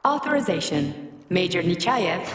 Authorization. Major Nechayev.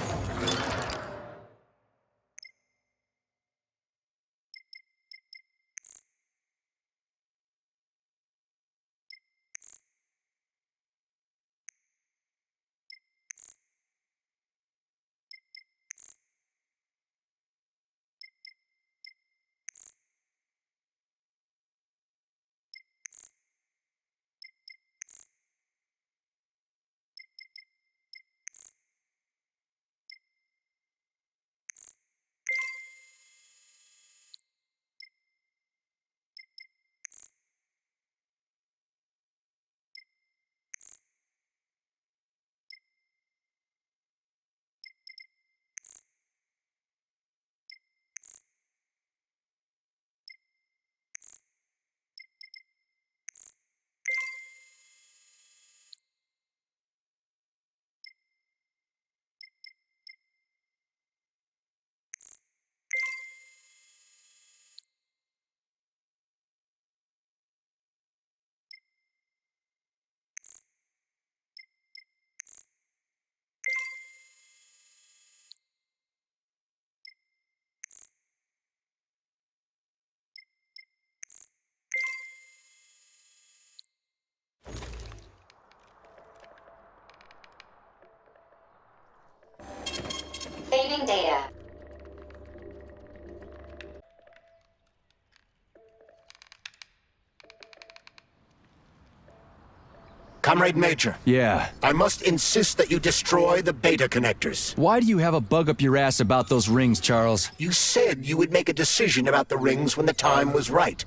Saving data. Comrade Major. Yeah. I must insist that you destroy the beta connectors. Why do you have a bug up your ass about those rings, Charles? You said you would make a decision about the rings when the time was right.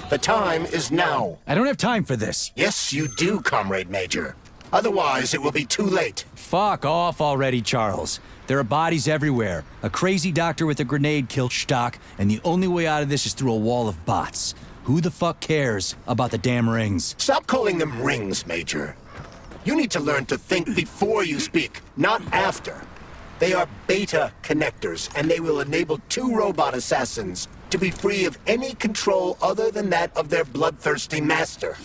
The time is now. I don't have time for this. Yes, you do, Comrade Major. Otherwise, it will be too late. Fuck off already, Charles. There are bodies everywhere. A crazy doctor with a grenade killed Stock, and the only way out of this is through a wall of bots. Who the fuck cares about the damn rings? Stop calling them rings, Major. You need to learn to think before you speak, not after. They are beta connectors, and they will enable 2 robot assassins to be free of any control other than that of their bloodthirsty master.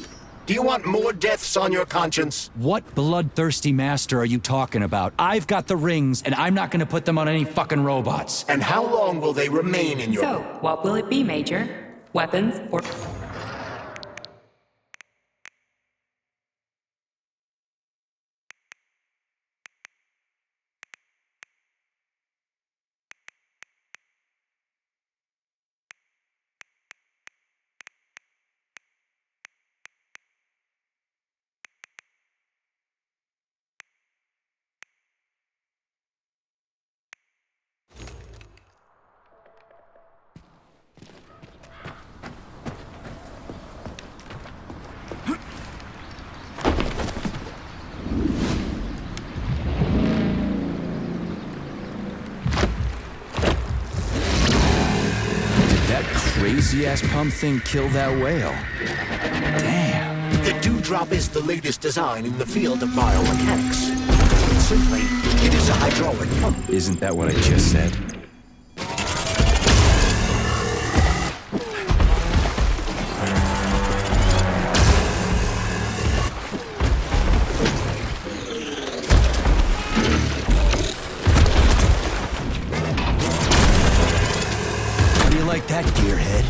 Do you want more deaths on your conscience? What bloodthirsty master are you talking about? I've got the rings, and I'm not gonna put them on any fucking robots. And how long will they remain in your... So, what will it be, Major? Weapons or... Crazy-ass pump thing kill that whale. Damn. The Dewdrop is the latest design in the field of biomechanics. Simply, it is a hydraulic pump. Isn't that what I just said? Like that, gearhead.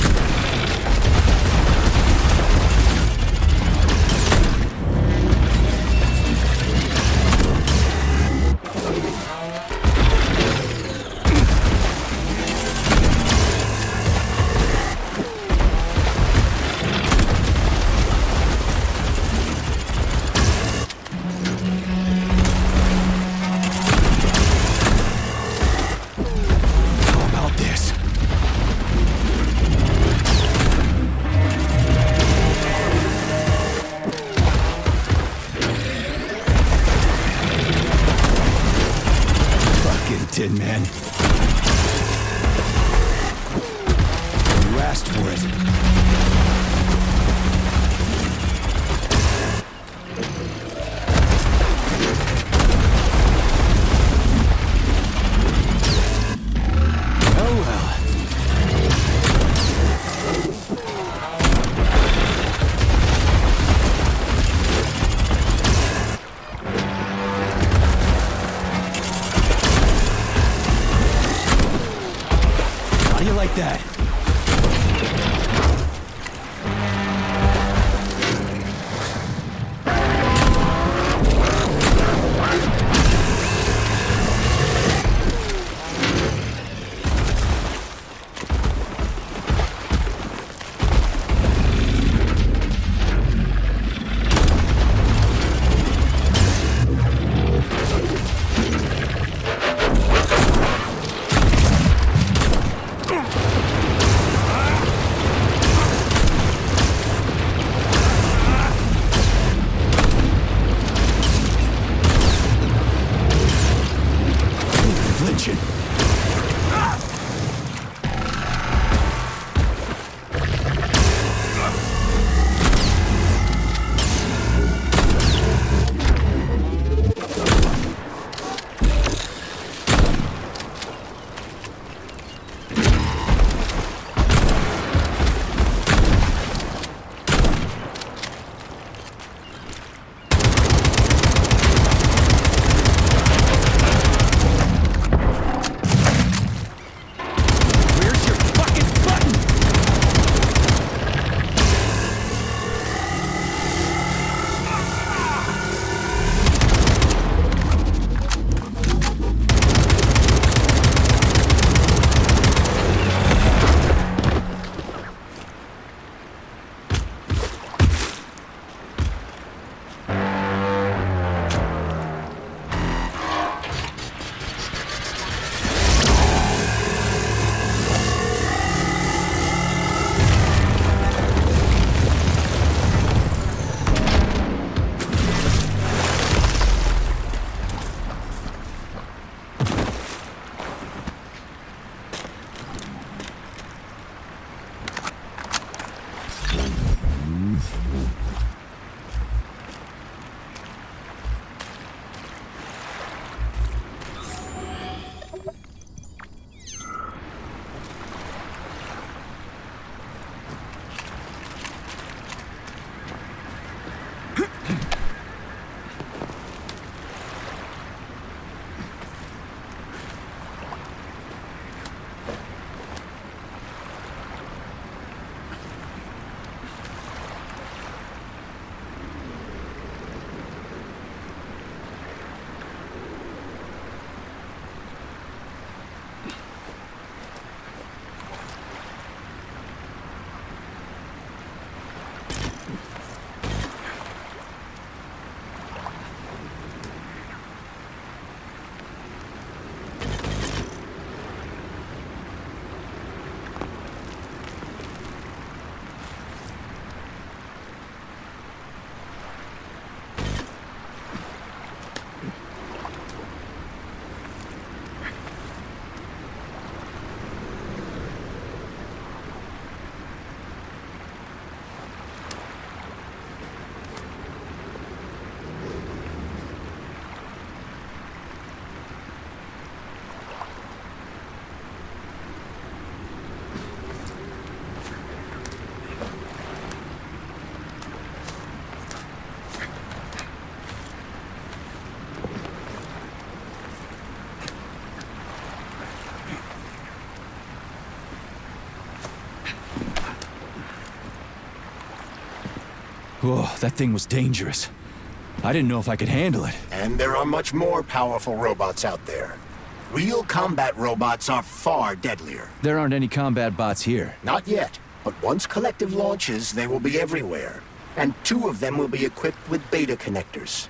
Whoa, that thing was dangerous. I didn't know if I could handle it. And there are much more powerful robots out there. Real combat robots are far deadlier. There aren't any combat bots here. Not yet, but once Collective launches, they will be everywhere. And 2 of them will be equipped with beta connectors.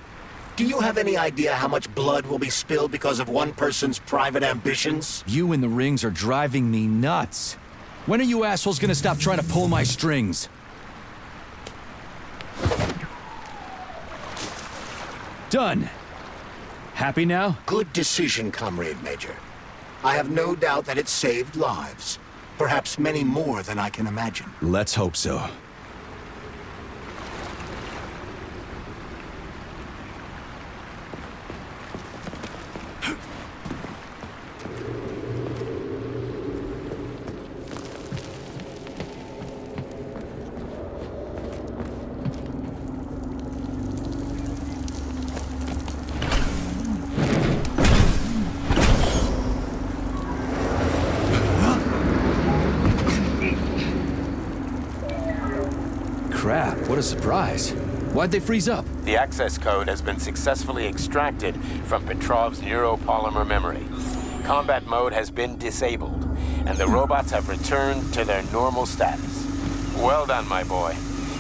Do you have any idea how much blood will be spilled because of one person's private ambitions? You in the rings are driving me nuts. When are you assholes gonna stop trying to pull my strings? Done. Happy now? Good decision, Comrade Major. I have no doubt that it saved lives. Perhaps many more than I can imagine. Let's hope so. Crap, what a surprise. Why'd they freeze up? The access code has been successfully extracted from Petrov's neuropolymer memory. Combat mode has been disabled, and the robots have returned to their normal status. Well done, my boy.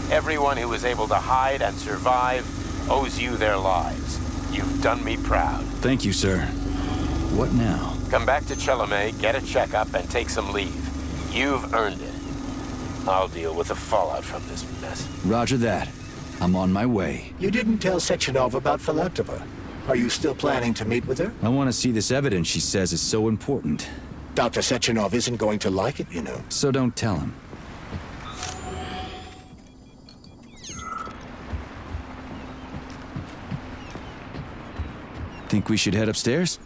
Everyone who was able to hide and survive owes you their lives. You've done me proud. Thank you, sir. What now? Come back to Chelomey, get a checkup, and take some leave. You've earned it. I'll deal with the fallout from this mess. Roger that. I'm on my way. You didn't tell Sechenov about Filatova. Are you still planning to meet with her? I want to see this evidence she says is so important. Dr. Sechenov isn't going to like it, you know. So don't tell him. Think we should head upstairs?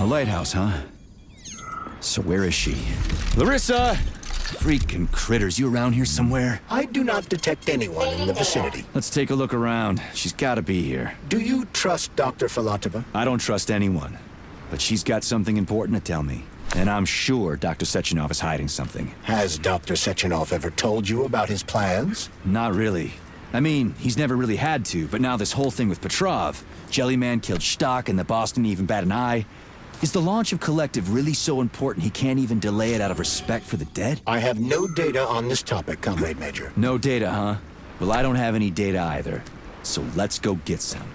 A lighthouse, huh? So where is she? Larissa! Freaking critters, you around here somewhere? I do not detect anyone in the vicinity. Let's take a look around. She's gotta be here. Do you trust Dr. Filatova? I don't trust anyone. But she's got something important to tell me. And I'm sure Dr. Sechenov is hiding something. Has Dr. Sechenov ever told you about his plans? Not really. I mean, he's never really had to, but now this whole thing with Petrov, Jellyman killed Stock and the boss didn't even bat an eye. Is the launch of Collective really so important he can't even delay it out of respect for the dead? I have no data on this topic, Comrade Major. No data, huh? Well, I don't have any data either. So let's go get some.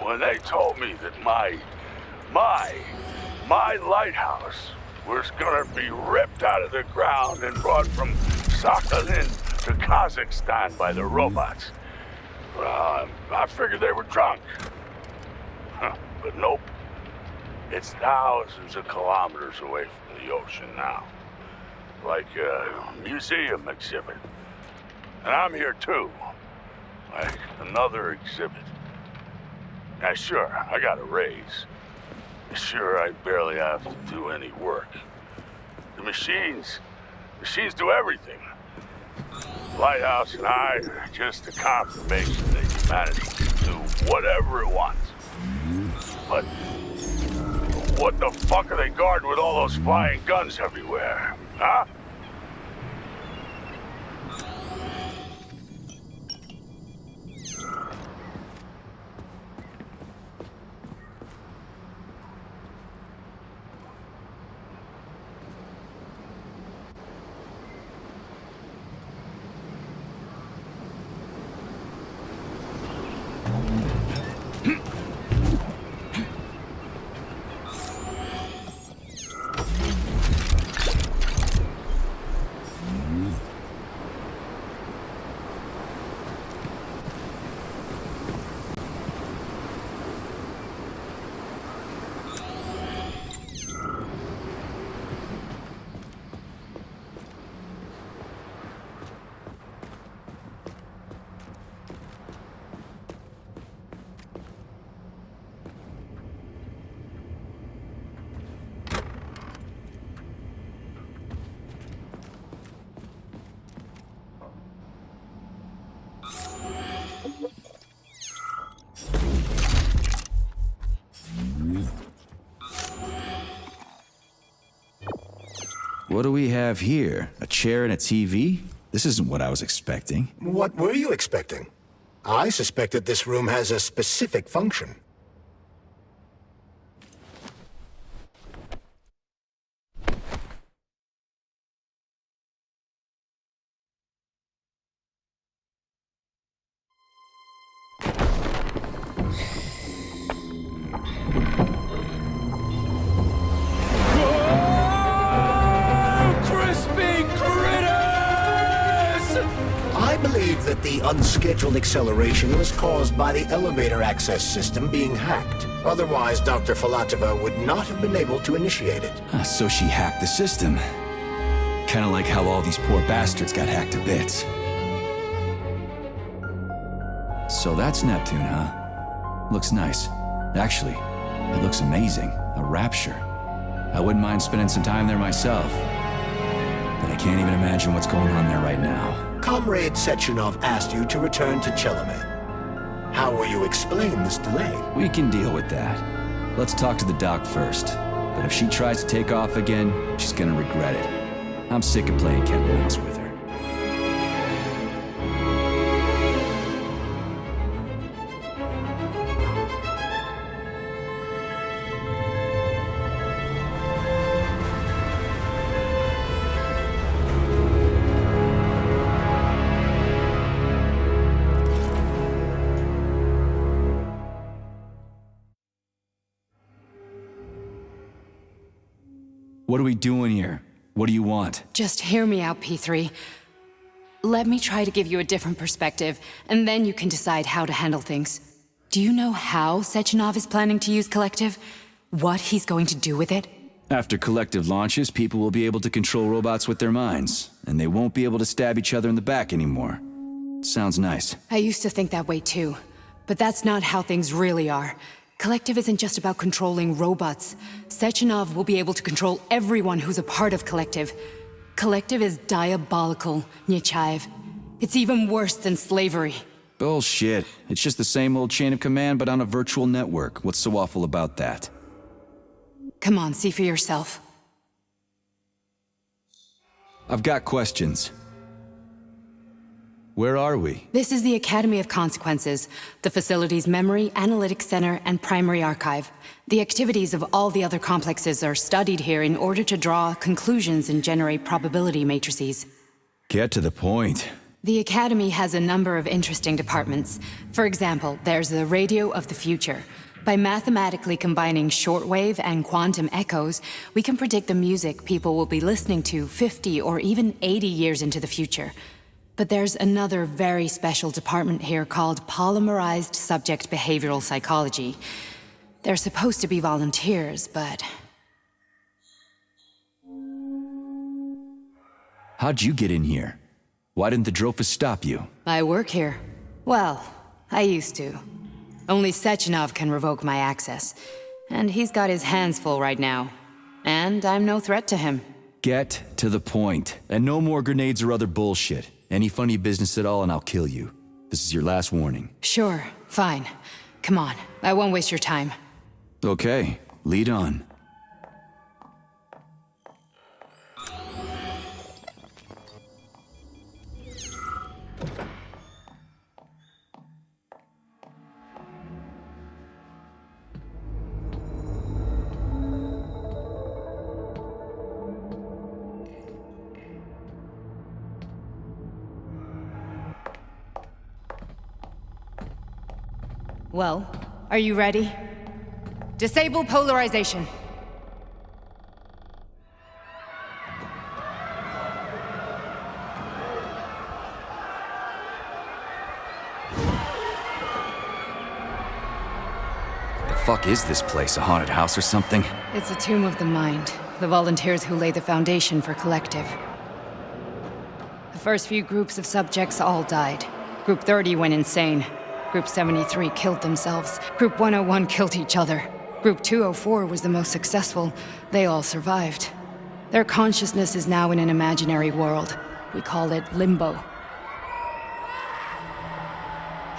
When they told me that my lighthouse was gonna be ripped out of the ground and brought from Sakhalin to Kazakhstan by the robots, I figured they were drunk. But nope. It's thousands of kilometers away from the ocean now. Like a museum exhibit. And I'm here too, like another exhibit. Now, sure, I got a raise. Sure, I barely have to do any work. The machines do everything. Lighthouse and I are just a confirmation that humanity can do whatever it wants. But what the fuck are they guarding with all those flying guns everywhere, huh? What do we have here? A chair and a TV? This isn't what I was expecting. What were you expecting? I suspected this room has a specific function. I believe that the unscheduled acceleration was caused by the elevator access system being hacked. Otherwise, Dr. Filatova would not have been able to initiate it. So she hacked the system. Kinda like how all these poor bastards got hacked to bits. So that's Neptune, huh? Looks nice. Actually, it looks amazing. A rapture. I wouldn't mind spending some time there myself. But I can't even imagine what's going on there right now. Comrade Sechenov asked you to return to Chelomey. How will you explain this delay? We can deal with that. Let's talk to the doc first. But if she tries to take off again, she's gonna regret it. I'm sick of playing cat and mouse with her. What are we doing here? What do you want? Just hear me out, P3. Let me try to give you a different perspective, and then you can decide how to handle things. Do you know how Sechenov is planning to use Collective? What he's going to do with it? After Collective launches, people will be able to control robots with their minds, and they won't be able to stab each other in the back anymore. Sounds nice. I used to think that way too, but that's not how things really are. Collective isn't just about controlling robots. Sechenov will be able to control everyone who's a part of Collective. Collective is diabolical, Nechayev. It's even worse than slavery. Bullshit. It's just the same old chain of command, but on a virtual network. What's so awful about that? Come on, see for yourself. I've got questions. Where are we? This is the Academy of Consequences, the facility's memory, analytics center, and primary archive. The activities of all the other complexes are studied here in order to draw conclusions and generate probability matrices. Get to the point. The Academy has a number of interesting departments. For example, there's the Radio of the Future. By mathematically combining shortwave and quantum echoes, we can predict the music people will be listening to 50 or even 80 years into the future. But there's another very special department here called Polymerized Subject Behavioral Psychology. They're supposed to be volunteers, but... How'd you get in here? Why didn't the Drofus stop you? I work here. Well, I used to. Only Sechenov can revoke my access. And he's got his hands full right now. And I'm no threat to him. Get to the point. And no more grenades or other bullshit. Any funny business at all and I'll kill you. This is your last warning. Sure, fine. Come on, I won't waste your time. Okay, lead on. Well, are you ready? Disable polarization. The fuck is this place? A haunted house or something? It's a tomb of the mind. The volunteers who lay the foundation for Collective. The first few groups of subjects all died. Group 30 went insane. Group 73 killed themselves. Group 101 killed each other. Group 204 was the most successful. They all survived. Their consciousness is now in an imaginary world. We call it Limbo.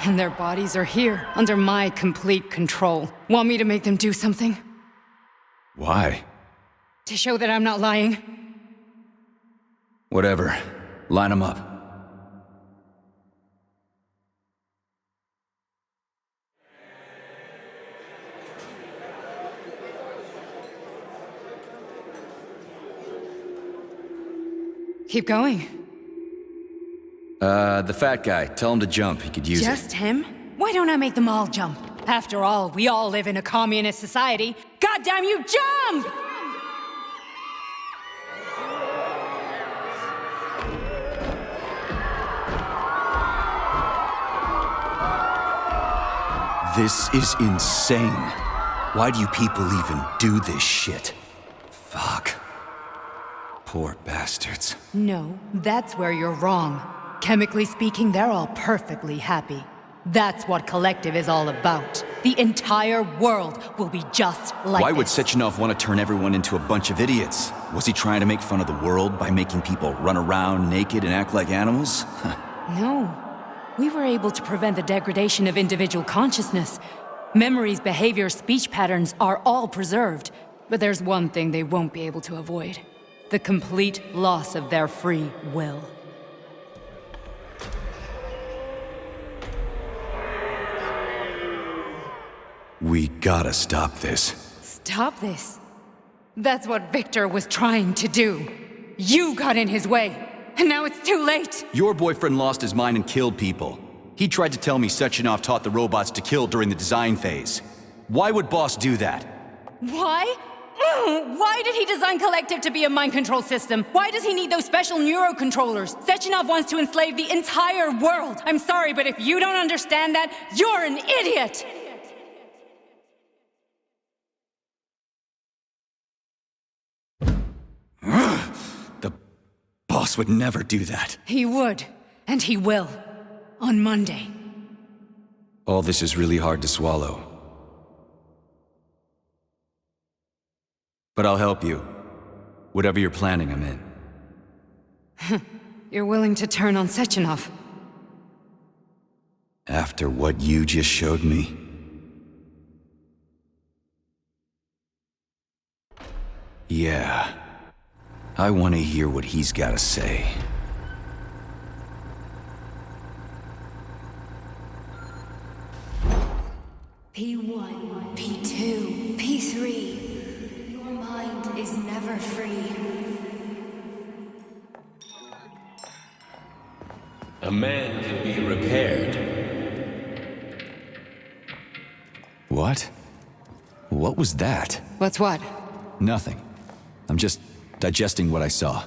And their bodies are here, under my complete control. Want me to make them do something? Why? To show that I'm not lying? Whatever. Line them up. Keep going. The fat guy. Tell him to jump. He could use it. Just him? Why don't I make them all jump? After all, we all live in a communist society. Goddamn you, jump! This is insane. Why do you people even do this shit? Fuck. Poor bastards. No, that's where you're wrong. Chemically speaking, they're all perfectly happy. That's what Collective is all about. The entire world will be just like Why would this. Sechenov want to turn everyone into a bunch of idiots? Was he trying to make fun of the world by making people run around naked and act like animals? No. We were able to prevent the degradation of individual consciousness. Memories, behavior, speech patterns are all preserved. But there's one thing they won't be able to avoid. The complete loss of their free will. We gotta stop this. Stop this. That's what Victor was trying to do. You got in his way, and now it's too late. Your boyfriend lost his mind and killed people. He tried to tell me Sechenov taught the robots to kill during the design phase. Why would Boss do that? Why? Why did he design Collective to be a mind control system? Why does he need those special neurocontrollers? Sechenov wants to enslave the entire world. I'm sorry, but if you don't understand that, you're an idiot! The Boss would never do that. He would, and he will. On Monday. All this is really hard to swallow. But I'll help you. Whatever you're planning, I'm in. You're willing to turn on Sechenov? After what you just showed me? Yeah. I want to hear what he's got to say. P1, P2, P3. Your mind is never free. A man can be repaired. What? What was that? What's what? Nothing. I'm just digesting what I saw.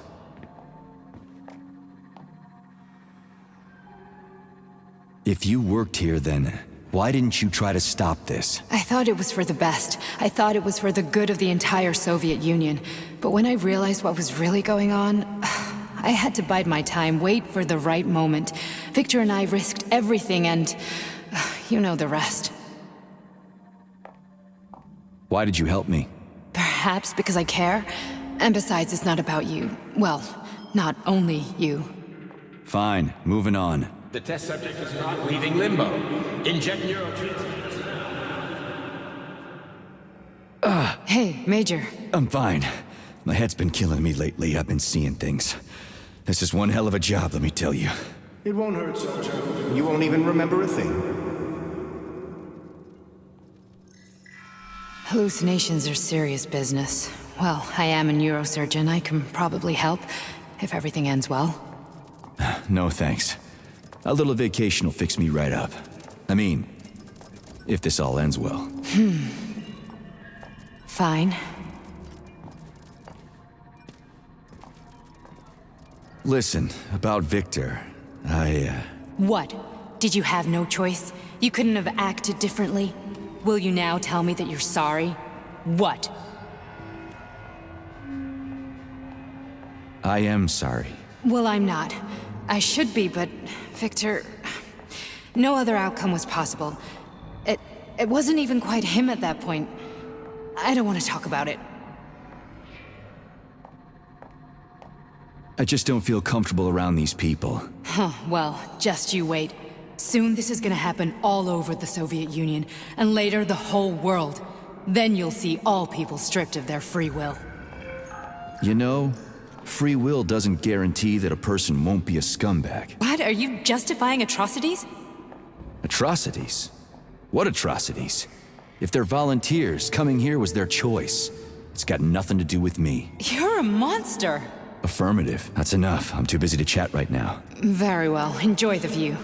If you worked here, then why didn't you try to stop this? I thought it was for the best. I thought it was for the good of the entire Soviet Union. But when I realized what was really going on, I had to bide my time, wait for the right moment. Victor and I risked everything and... you know the rest. Why did you help me? Perhaps because I care. And besides, it's not about you. Well, not only you. Fine, moving on. The test subject is not leaving limbo. Inject neurotransmitters. Hey, Major. I'm fine. My head's been killing me lately. I've been seeing things. This is one hell of a job, let me tell you. It won't hurt, soldier. You won't even remember a thing. Hallucinations are serious business. Well, I am a neurosurgeon. I can probably help, if everything ends well. No thanks. A little vacation will fix me right up. I mean, if this all ends well. Fine. Listen, about Victor, What? Did you have no choice? You couldn't have acted differently? Will you now tell me that you're sorry? What? I am sorry. Well, I'm not. I should be, but Victor... No other outcome was possible. It wasn't even quite him at that point. I don't want to talk about it. I just don't feel comfortable around these people. Huh, well, just you wait. Soon this is gonna happen all over the Soviet Union, and later the whole world. Then you'll see all people stripped of their free will. You know, free will doesn't guarantee that a person won't be a scumbag. What? Are you justifying atrocities? Atrocities? What atrocities? If they're volunteers, coming here was their choice. It's got nothing to do with me. You're a monster! Affirmative. That's enough. I'm too busy to chat right now. Very well. Enjoy the view.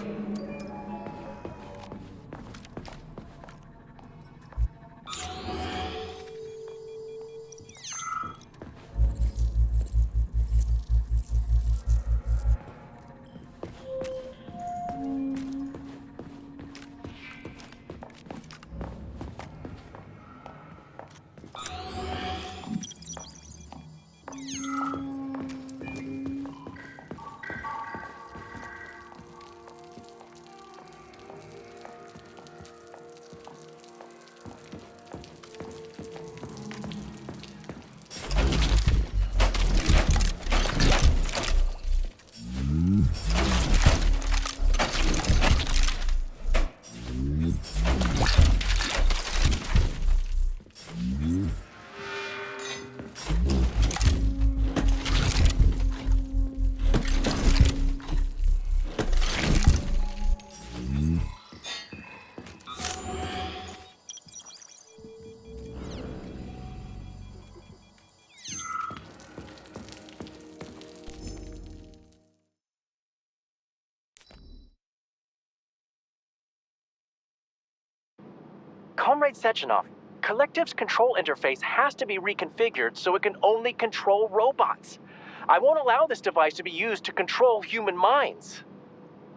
Comrade Sechenov, Collective's control interface has to be reconfigured so it can only control robots. I won't allow this device to be used to control human minds.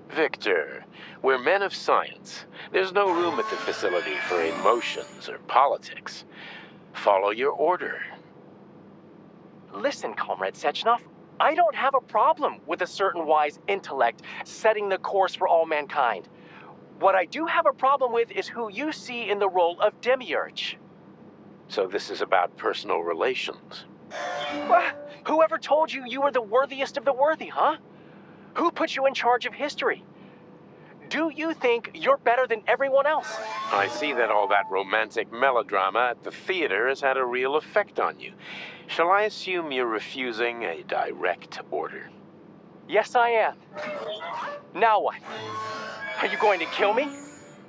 Victor, we're men of science. There's no room at the facility for emotions or politics. Follow your order. Listen, Comrade Sechenov, I don't have a problem with a certain wise intellect setting the course for all mankind. What I do have a problem with is who you see in the role of Demiurge. So this is about personal relations. Whoever told you you were the worthiest of the worthy, huh? Who put you in charge of history? Do you think you're better than everyone else? I see that all that romantic melodrama at the theater has had a real effect on you. Shall I assume you're refusing a direct order? Yes, I am. Now what? Are you going to kill me?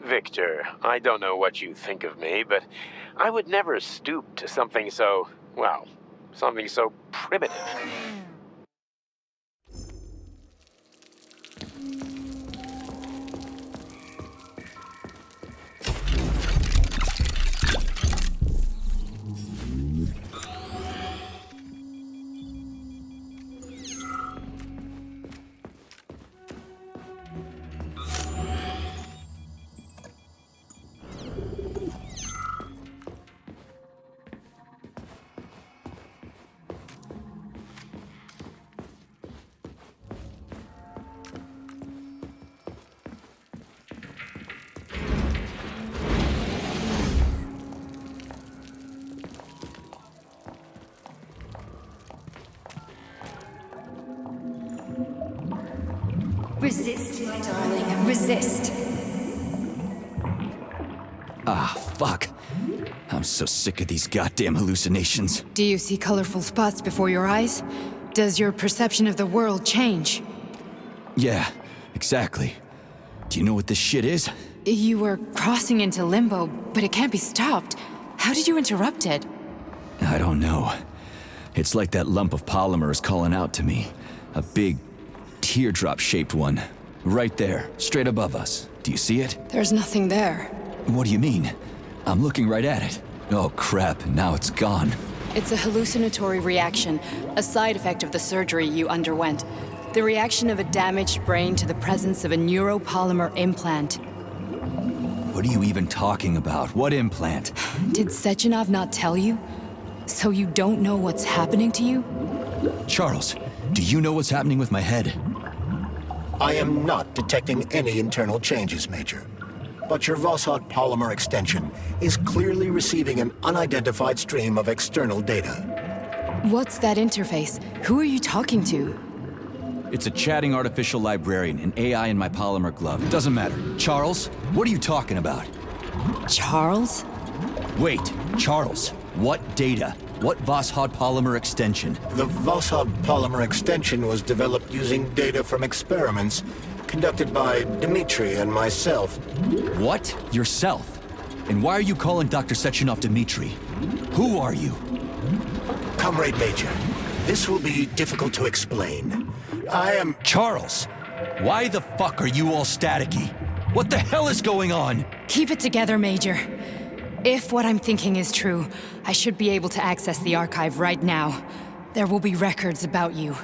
Victor, I don't know what you think of me, but I would never stoop to something so, well, something so primitive. Resist, my darling. Resist. Ah, fuck. I'm so sick of these goddamn hallucinations. Do you see colorful spots before your eyes? Does your perception of the world change? Yeah, exactly. Do you know what this shit is? You were crossing into limbo, but it can't be stopped. How did you interrupt it? I don't know. It's like that lump of polymer is calling out to me. A big, teardrop-shaped one. Right there, straight above us. Do you see it? There's nothing there. What do you mean? I'm looking right at it. Oh crap, now it's gone. It's a hallucinatory reaction, a side effect of the surgery you underwent. The reaction of a damaged brain to the presence of a neuropolymer implant. What are you even talking about? What implant? Did Sechenov not tell you? So you don't know what's happening to you? Charles, do you know what's happening with my head? I am not detecting any internal changes, Major. But your Voskhod polymer extension is clearly receiving an unidentified stream of external data. What's that interface? Who are you talking to? It's a chatting artificial librarian, an AI in my polymer glove. Doesn't matter. Charles, what are you talking about? Charles? Wait, Charles, what data? What Voskhod polymer extension? The Voskhod polymer extension was developed using data from experiments conducted by Dmitri and myself. What? Yourself? And why are you calling Dr. Sechenov Dmitri? Who are you? Comrade Major, this will be difficult to explain. I am... Charles! Why the fuck are you all staticky? What the hell is going on? Keep it together, Major. If what I'm thinking is true, I should be able to access the archive right now. There will be records about you.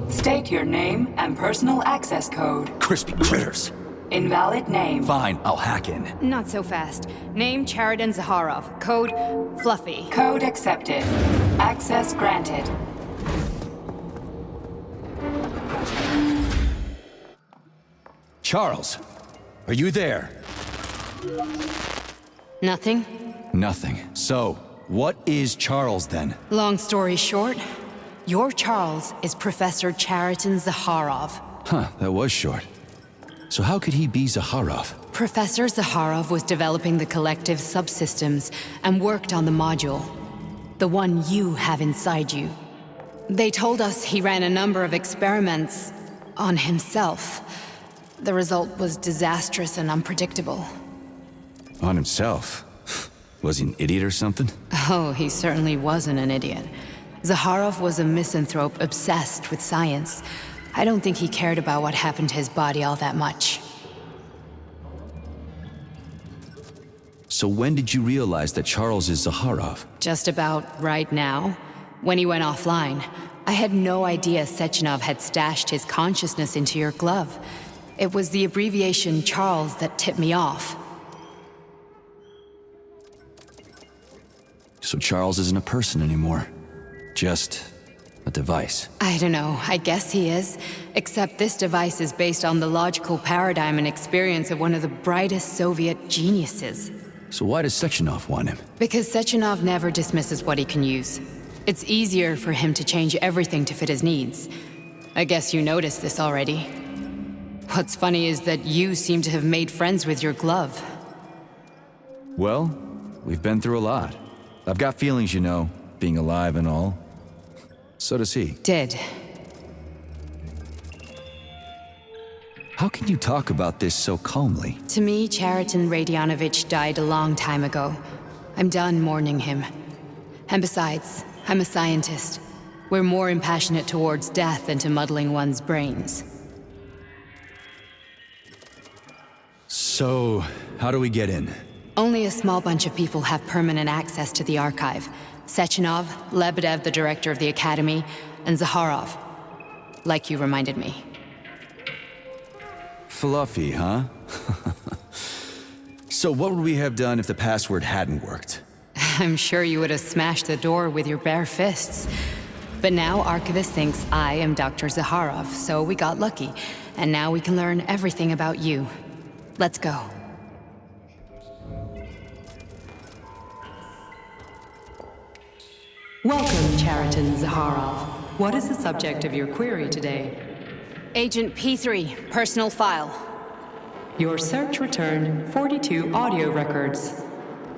State your name and personal access code. Crispy critters. Invalid name. Fine, I'll hack in. Not so fast. Name Chariton Zaharov. Code Fluffy. Code accepted. Access granted. Charles, are you there? Nothing? Nothing. So, what is Charles then? Long story short, your Charles is Professor Chariton Zaharov. Huh, that was short. So how could he be Zaharov? Professor Zaharov was developing the collective subsystems and worked on the module. The one you have inside you. They told us he ran a number of experiments on himself. The result was disastrous and unpredictable. On himself? Was he an idiot or something? Oh, he certainly wasn't an idiot. Zaharov was a misanthrope obsessed with science. I don't think he cared about what happened to his body all that much. So when did you realize that Charles is Zaharov? Just about right now, when he went offline. I had no idea Sechenov had stashed his consciousness into your glove. It was the abbreviation Charles that tipped me off. So Charles isn't a person anymore. Just a device. I don't know, I guess he is. Except this device is based on the logical paradigm and experience of one of the brightest Soviet geniuses. So why does Sechenov want him? Because Sechenov never dismisses what he can use. It's easier for him to change everything to fit his needs. I guess you noticed this already. What's funny is that you seem to have made friends with your glove. Well, we've been through a lot. I've got feelings, you know, being alive and all. So does he. Did. How can you talk about this so calmly? To me, Chariton Radionovich died a long time ago. I'm done mourning him. And besides, I'm a scientist. We're more impassionate towards death than to muddling one's brains. So, how do we get in? Only a small bunch of people have permanent access to the archive. Sechenov, Lebedev, the director of the Academy, and Zaharov. Like you reminded me. Fluffy, huh? So what would we have done if the password hadn't worked? I'm sure you would have smashed the door with your bare fists. But now Archivist thinks I am Dr. Zaharov, so we got lucky. And now we can learn everything about you. Let's go. Welcome, Chariton Zaharov. What is the subject of your query today? Agent P3, personal file. Your search returned 42 audio records.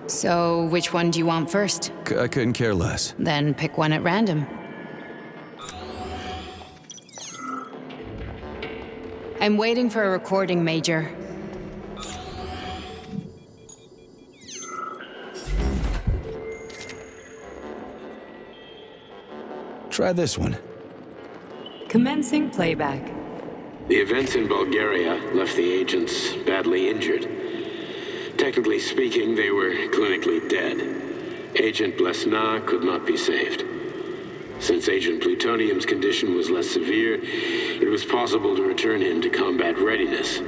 So, which one do you want first? I couldn't care less. Then pick one at random. I'm waiting for a recording, Major. Try this one. Commencing playback. The events in Bulgaria left the agents badly injured. Technically speaking, they were clinically dead. Agent Blesna could not be saved. Since Agent Plutonium's condition was less severe, it was possible to return him to combat readiness.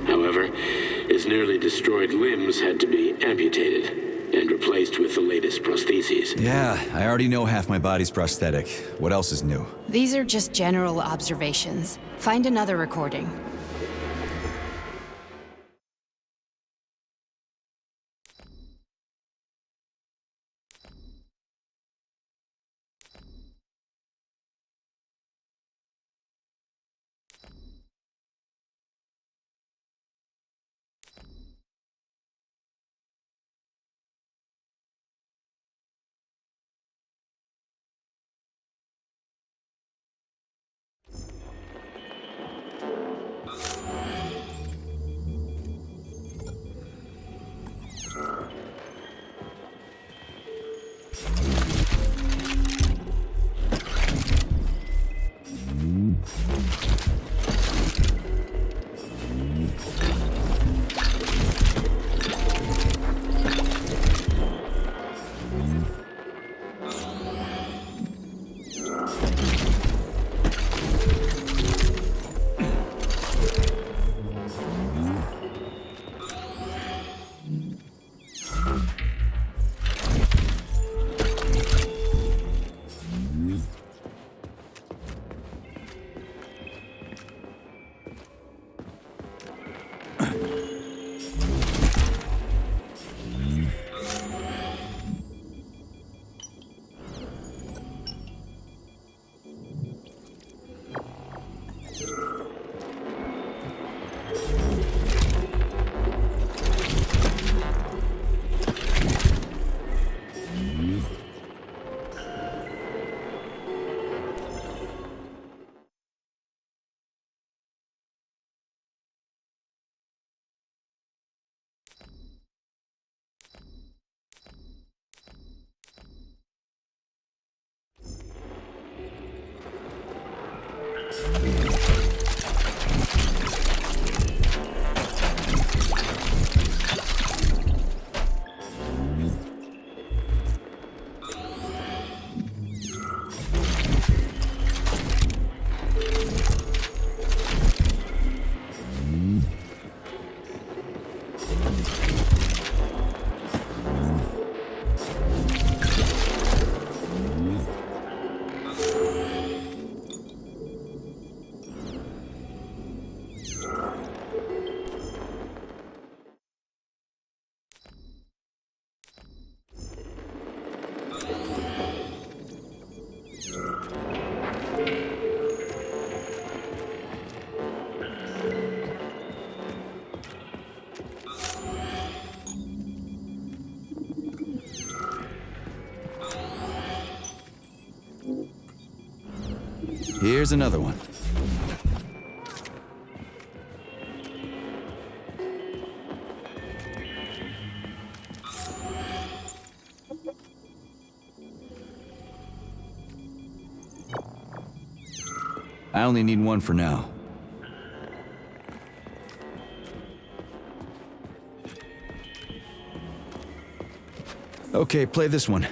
However, his nearly destroyed limbs had to be amputated and replaced with the latest prostheses. Yeah, I already know half my body's prosthetic. What else is new? These are just general observations. Find another recording. Here's another one. I only need one for now. Okay, play this one.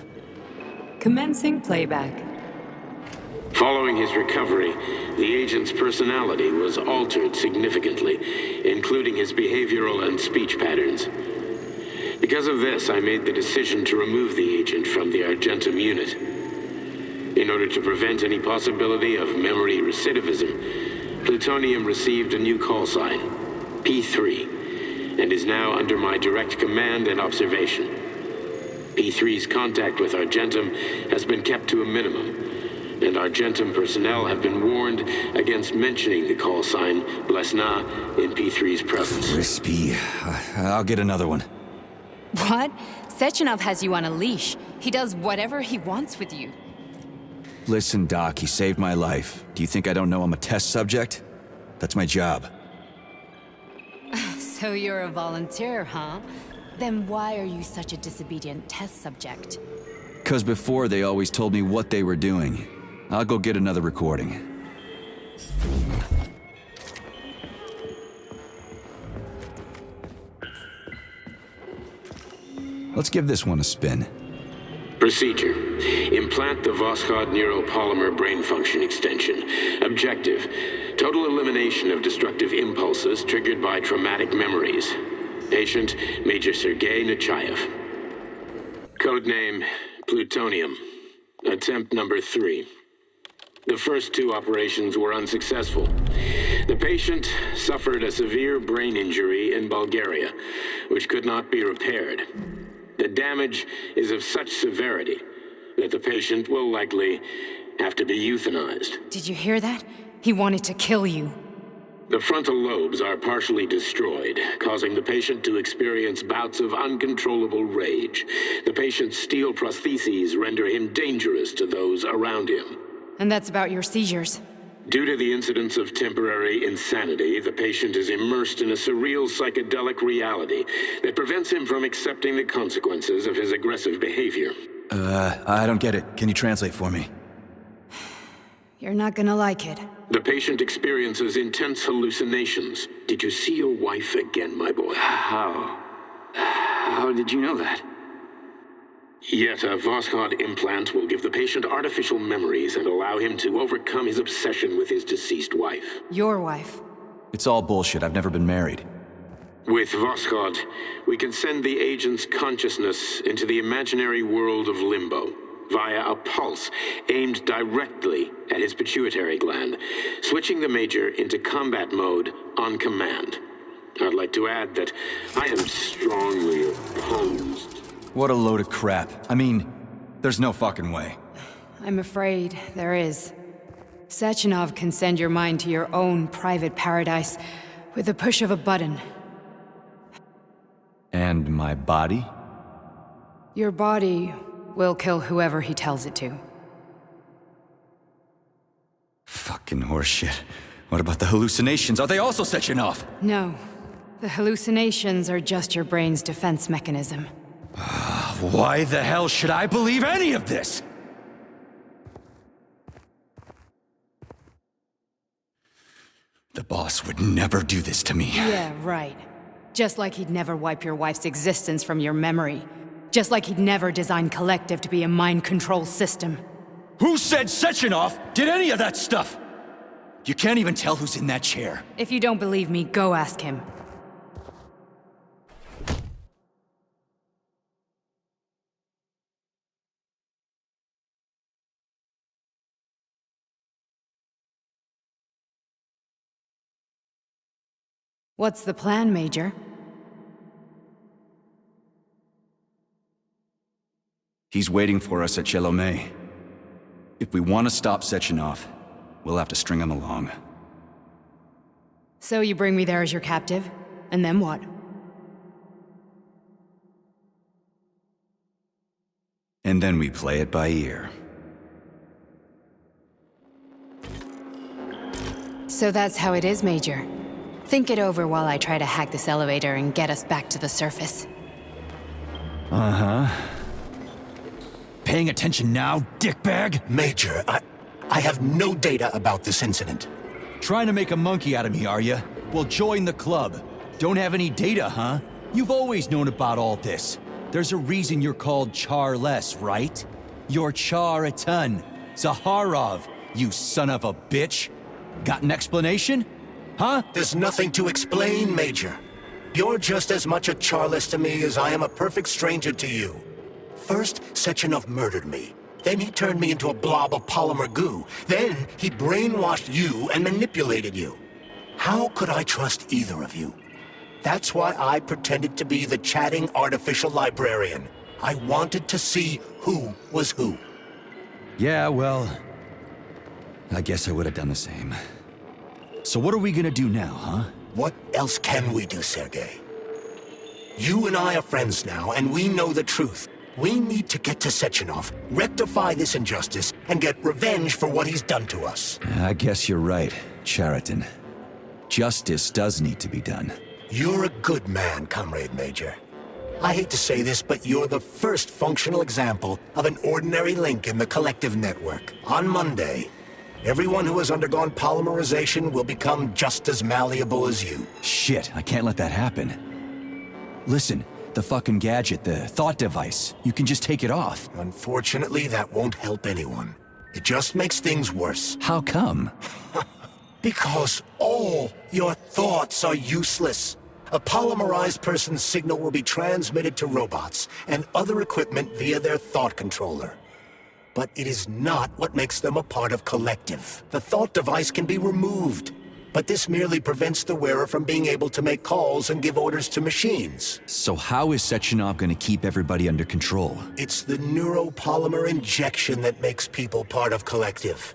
Commencing playback. Following his recovery, the agent's personality was altered significantly, including his behavioral and speech patterns. Because of this, I made the decision to remove the agent from the Argentum unit. In order to prevent any possibility of memory recidivism, Plutonium received a new call sign, P3, and is now under my direct command and observation. P3's contact with Argentum has been kept to a minimum, and Argentum personnel have been warned against mentioning the call sign Blesna in P3's presence. Crispy. I'll get another one. What? Sechenov has you on a leash. He does whatever he wants with you. Listen, Doc, he saved my life. Do you think I don't know I'm a test subject? That's my job. So you're a volunteer, huh? Then why are you such a disobedient test subject? 'Cause before they always told me what they were doing. I'll go get another recording. Let's give this one a spin. Procedure. Implant the Voskhod neuropolymer brain function extension. Objective. Total elimination of destructive impulses triggered by traumatic memories. Patient, Major Sergei Nechayev. Codename, Plutonium. Attempt number 3. The first 2 operations were unsuccessful. The patient suffered a severe brain injury in Bulgaria, which could not be repaired. The damage is of such severity that the patient will likely have to be euthanized. Did you hear that? He wanted to kill you. The frontal lobes are partially destroyed, causing the patient to experience bouts of uncontrollable rage. The patient's steel prostheses render him dangerous to those around him. And that's about your seizures. Due to the incidence of temporary insanity, the patient is immersed in a surreal psychedelic reality that prevents him from accepting the consequences of his aggressive behavior. I don't get it. Can you translate for me? You're not gonna like it. The patient experiences intense hallucinations. Did you see your wife again, my boy? How did you know that? Yet a Voskhod implant will give the patient artificial memories and allow him to overcome his obsession with his deceased wife. Your wife. It's all bullshit. I've never been married. With Voskhod, we can send the agent's consciousness into the imaginary world of limbo via a pulse aimed directly at his pituitary gland, switching the Major into combat mode on command. I'd like to add that I am strongly opposed. What a load of crap. I mean, there's no fucking way. I'm afraid there is. Sechenov can send your mind to your own private paradise with the push of a button. And my body? Your body will kill whoever he tells it to. Fucking horseshit. What about the hallucinations? Are they also Sechenov? No. The hallucinations are just your brain's defense mechanism. Why the hell should I believe any of this? The boss would never do this to me. Yeah, right. Just like he'd never wipe your wife's existence from your memory. Just like he'd never design Collective to be a mind control system. Who said Sechenov did any of that stuff? You can't even tell who's in that chair. If you don't believe me, go ask him. What's the plan, Major? He's waiting for us at Chelomey. If we want to stop Sechenov, we'll have to string him along. So you bring me there as your captive, and then what? And then we play it by ear. So that's how it is, Major. Think it over while I try to hack this elevator and get us back to the surface. Uh-huh. Paying attention now, dickbag? Major, I have no data about this incident. Trying to make a monkey out of me, are you? Well, join the club. Don't have any data, huh? You've always known about all this. There's a reason you're called Charless, right? You're Char-a-ton. Zaharov, you son of a bitch. Got an explanation? Huh? There's nothing to explain, Major. You're just as much a Charless to me as I am a perfect stranger to you. First, Sechenov murdered me. Then he turned me into a blob of polymer goo. Then he brainwashed you and manipulated you. How could I trust either of you? That's why I pretended to be the chatting artificial librarian. I wanted to see who was who. Yeah, well, I guess I would have done the same. So what are we gonna do now, huh? What else can we do, Sergei? You and I are friends now, and we know the truth. We need to get to Sechenov, rectify this injustice, and get revenge for what he's done to us. I guess you're right, Chariton. Justice does need to be done. You're a good man, Comrade Major. I hate to say this, but you're the first functional example of an ordinary link in the collective network. On Monday, everyone who has undergone polymerization will become just as malleable as you. Shit, I can't let that happen. Listen, the fucking gadget, the thought device, you can just take it off. Unfortunately, that won't help anyone. It just makes things worse. How come? Because all your thoughts are useless. A polymerized person's signal will be transmitted to robots and other equipment via their thought controller. But it is not what makes them a part of collective. The thought device can be removed, but this merely prevents the wearer from being able to make calls and give orders to machines. So how is Sechenov gonna keep everybody under control? It's the neuropolymer injection that makes people part of collective.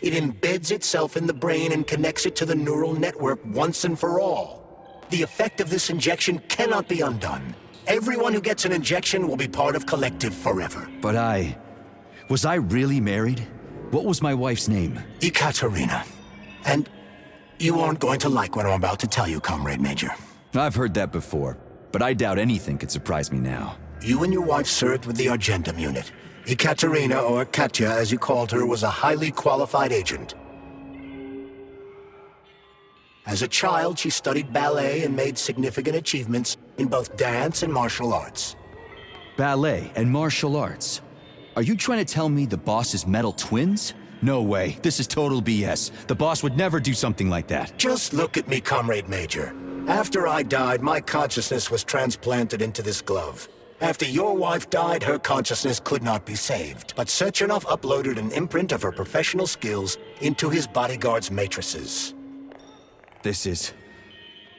It embeds itself in the brain and connects it to the neural network once and for all. The effect of this injection cannot be undone. Everyone who gets an injection will be part of collective forever. But was I really married? What was my wife's name? Ekaterina. And you aren't going to like what I'm about to tell you, Comrade Major. I've heard that before, but I doubt anything could surprise me now. You and your wife served with the Argentum unit. Ekaterina, or Katya as you called her, was a highly qualified agent. As a child, she studied ballet and made significant achievements in both dance and martial arts. Ballet and martial arts? Are you trying to tell me the boss is metal twins? No way, this is total BS. The boss would never do something like that. Just look at me, Comrade Major. After I died, my consciousness was transplanted into this glove. After your wife died, her consciousness could not be saved. But Sechenov uploaded an imprint of her professional skills into his bodyguard's matrices. This is...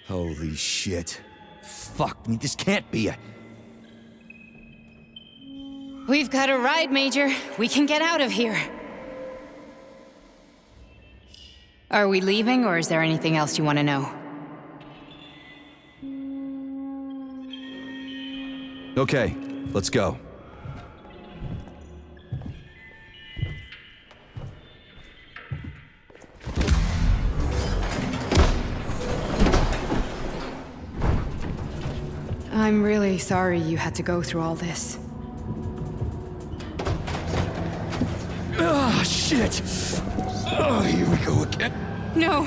holy shit. Fuck me, this can't be a... We've got a ride, Major. We can get out of here. Are we leaving, or is there anything else you want to know? Okay, let's go. I'm really sorry you had to go through all this. Ah, shit! Oh, here we go again. No,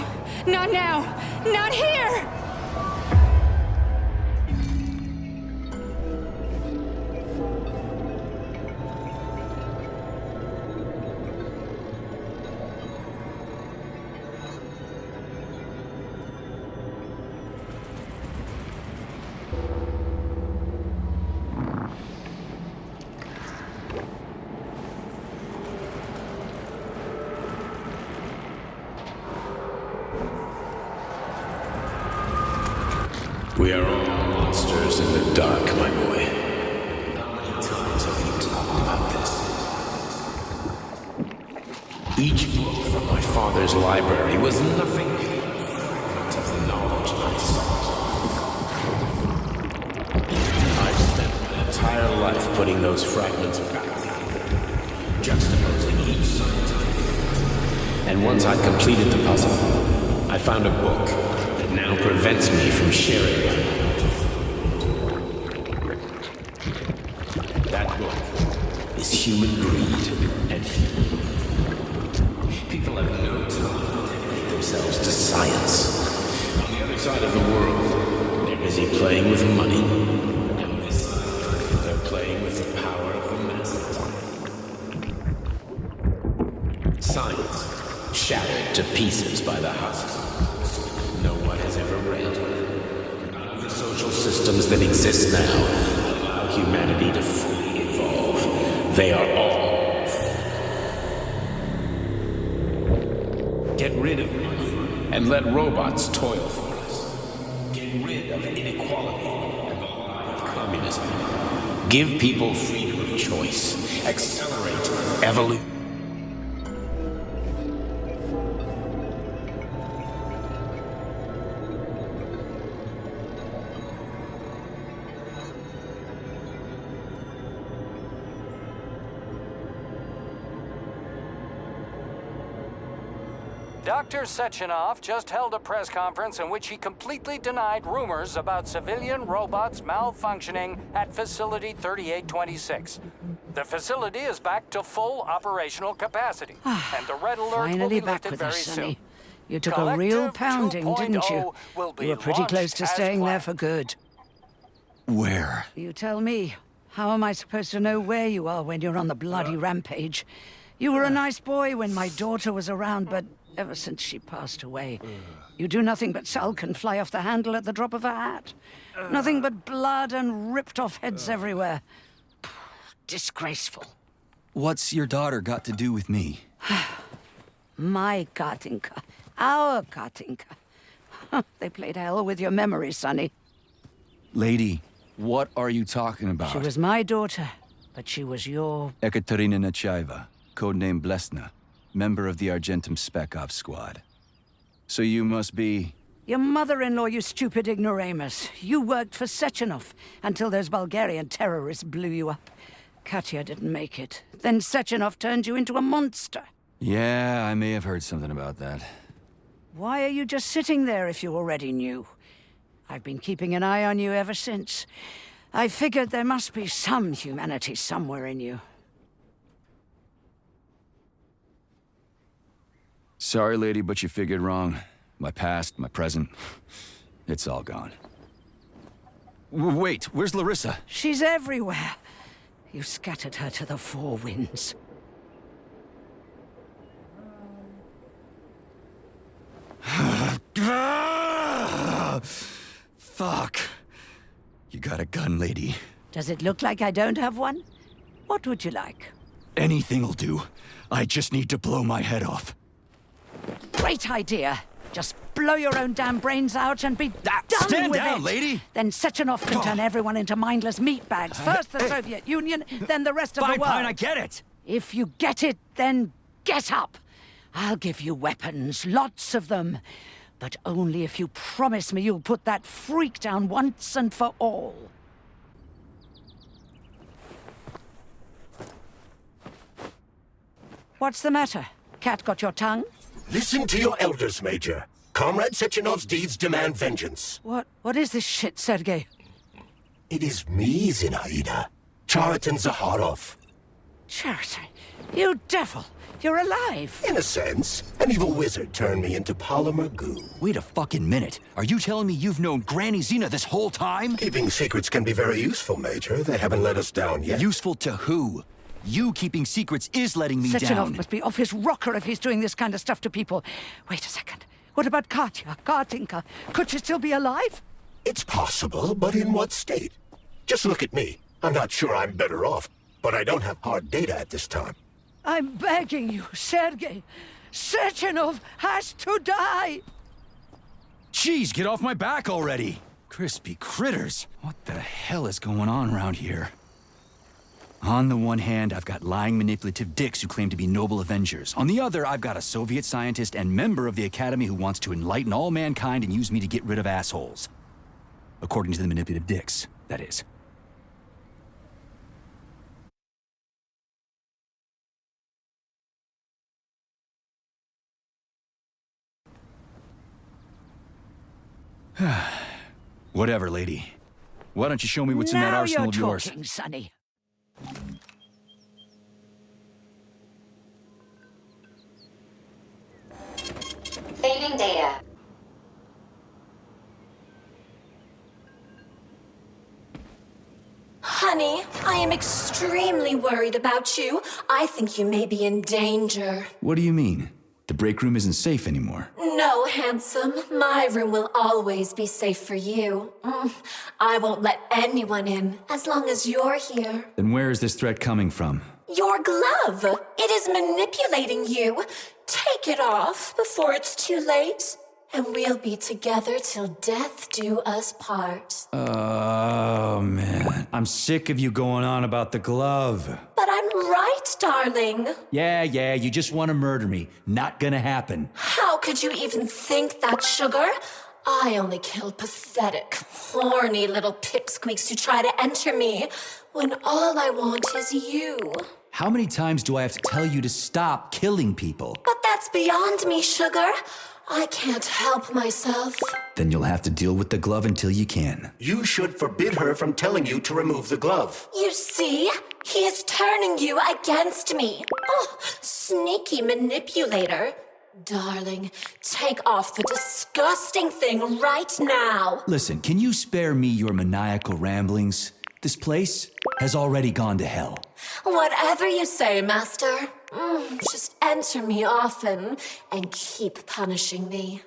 not now! Not here! We are all monsters in the dark, my boy. How many times have you talked about this? Each book from my father's library was nothing but of the knowledge I sought. I've spent my entire life putting those fragments back together, juxtaposing each scientific. And once I'd completed the puzzle, I found a book that now prevents me from sharing my knowledge. That book is human greed and human. People have no time to dedicate themselves to science. On the other side of the world, they're busy playing with money. And on this side, they're playing with the power of the masses. Science, shattered to pieces by the husks. No one has ever read. None of the social systems that exist now allow humanity to fully evolve. They are all. Get rid of money and let robots toil for us. Get rid of inequality and the lie of communism. Give people freedom of choice. Accelerate evolution. Dr. Sechenov just held a press conference in which he completely denied rumors about civilian robots malfunctioning at Facility 3826. The facility is back to full operational capacity, and the red alert will be back lifted with very us, Sonny. soon. You took a real Collective pounding, didn't you? 2.0 will be You were pretty close launched to as staying there planned. for good. Where? You tell me. How am I supposed to know where you are when you're on the bloody rampage? You were a nice boy when my daughter was around, but ever since she passed away, you do nothing but sulk and fly off the handle at the drop of a hat. Nothing but blood and ripped off heads everywhere. Disgraceful. What's your daughter got to do with me? My Katinka. Our Katinka. They played hell with your memory, Sonny. Lady, what are you talking about? She was my daughter, but she was your... Ekaterina Nechaeva, codename Blesna, member of the Argentum Spec Ops squad. So you must be... Your mother-in-law, you stupid ignoramus. You worked for Sechenov until those Bulgarian terrorists blew you up. Katya didn't make it. Then Sechenov turned you into a monster. Yeah, I may have heard something about that. Why are you just sitting there if you already knew? I've been keeping an eye on you ever since. I figured there must be some humanity somewhere in you. Sorry, lady, but you figured wrong. My past, my present, it's all gone. Wait, where's Larissa? She's everywhere. You scattered her to the four winds. Fuck. You got a gun, lady. Does it look like I don't have one? What would you like? Anything'll do. I just need to blow my head off. Great idea. Just blow your own damn brains out and be done stand with down, it. lady. Then Sechenov can turn everyone into mindless meatbags. First the Soviet Union, then the rest of the world. Fine, I get it. If you get it, then get up. I'll give you weapons, lots of them. But only if you promise me you'll put that freak down once and for all. What's the matter? Cat got your tongue? Listen to your elders, Major. Comrade Sechenov's deeds demand vengeance. What is this shit, Sergei? It is me, Zinaida. Chariton Zakharov. Chariton, you devil! You're alive! In a sense, an evil wizard turned me into polymer goo. Wait a fucking minute. Are you telling me you've known Granny Zina this whole time? Keeping secrets can be very useful, Major. They haven't let us down yet. Useful to who? You keeping secrets is letting me Sechenov down. must be off his rocker if he's doing this kind of stuff to people. Wait a second. What about Katya, Katinka? Could she still be alive? It's possible, but in what state? Just look at me. I'm not sure I'm better off, but I don't have hard data at this time. I'm begging you, Sergei. Sechenov has to die! Jeez, get off my back already! Crispy critters. What the hell is going on around here? On the one hand, I've got lying, manipulative dicks who claim to be noble avengers. On the other, I've got a Soviet scientist and member of the Academy who wants to enlighten all mankind and use me to get rid of assholes. According to the manipulative dicks, that is. Whatever, lady. Why don't you show me what's in that arsenal of yours? Now you're talking, Sonny. Saving data. Honey, I am extremely worried about you. I think you may be in danger. What do you mean? The break room isn't safe anymore. No, handsome. My room will always be safe for you. I won't let anyone in as long as you're here. Then where is this threat coming from? Your glove. It is manipulating you. Take it off before it's too late. and we'll be together till death do us part. Oh, man. I'm sick of you going on about the glove. But I'm right, darling. Yeah, you just want to murder me. Not gonna happen. How could you even think that, sugar? I only kill pathetic, horny little pipsqueaks who try to enter me, when all I want is you. How many times do I have to tell you to stop killing people? But that's beyond me, sugar. I can't help myself. Then you'll have to deal with the glove until you can. You should forbid her from telling you to remove the glove. You see? He is turning you against me. Oh, sneaky manipulator. Darling, take off the disgusting thing right now. Listen, can you spare me your maniacal ramblings? This place has already gone to hell. Whatever you say, Master. Just enter me often and keep punishing me.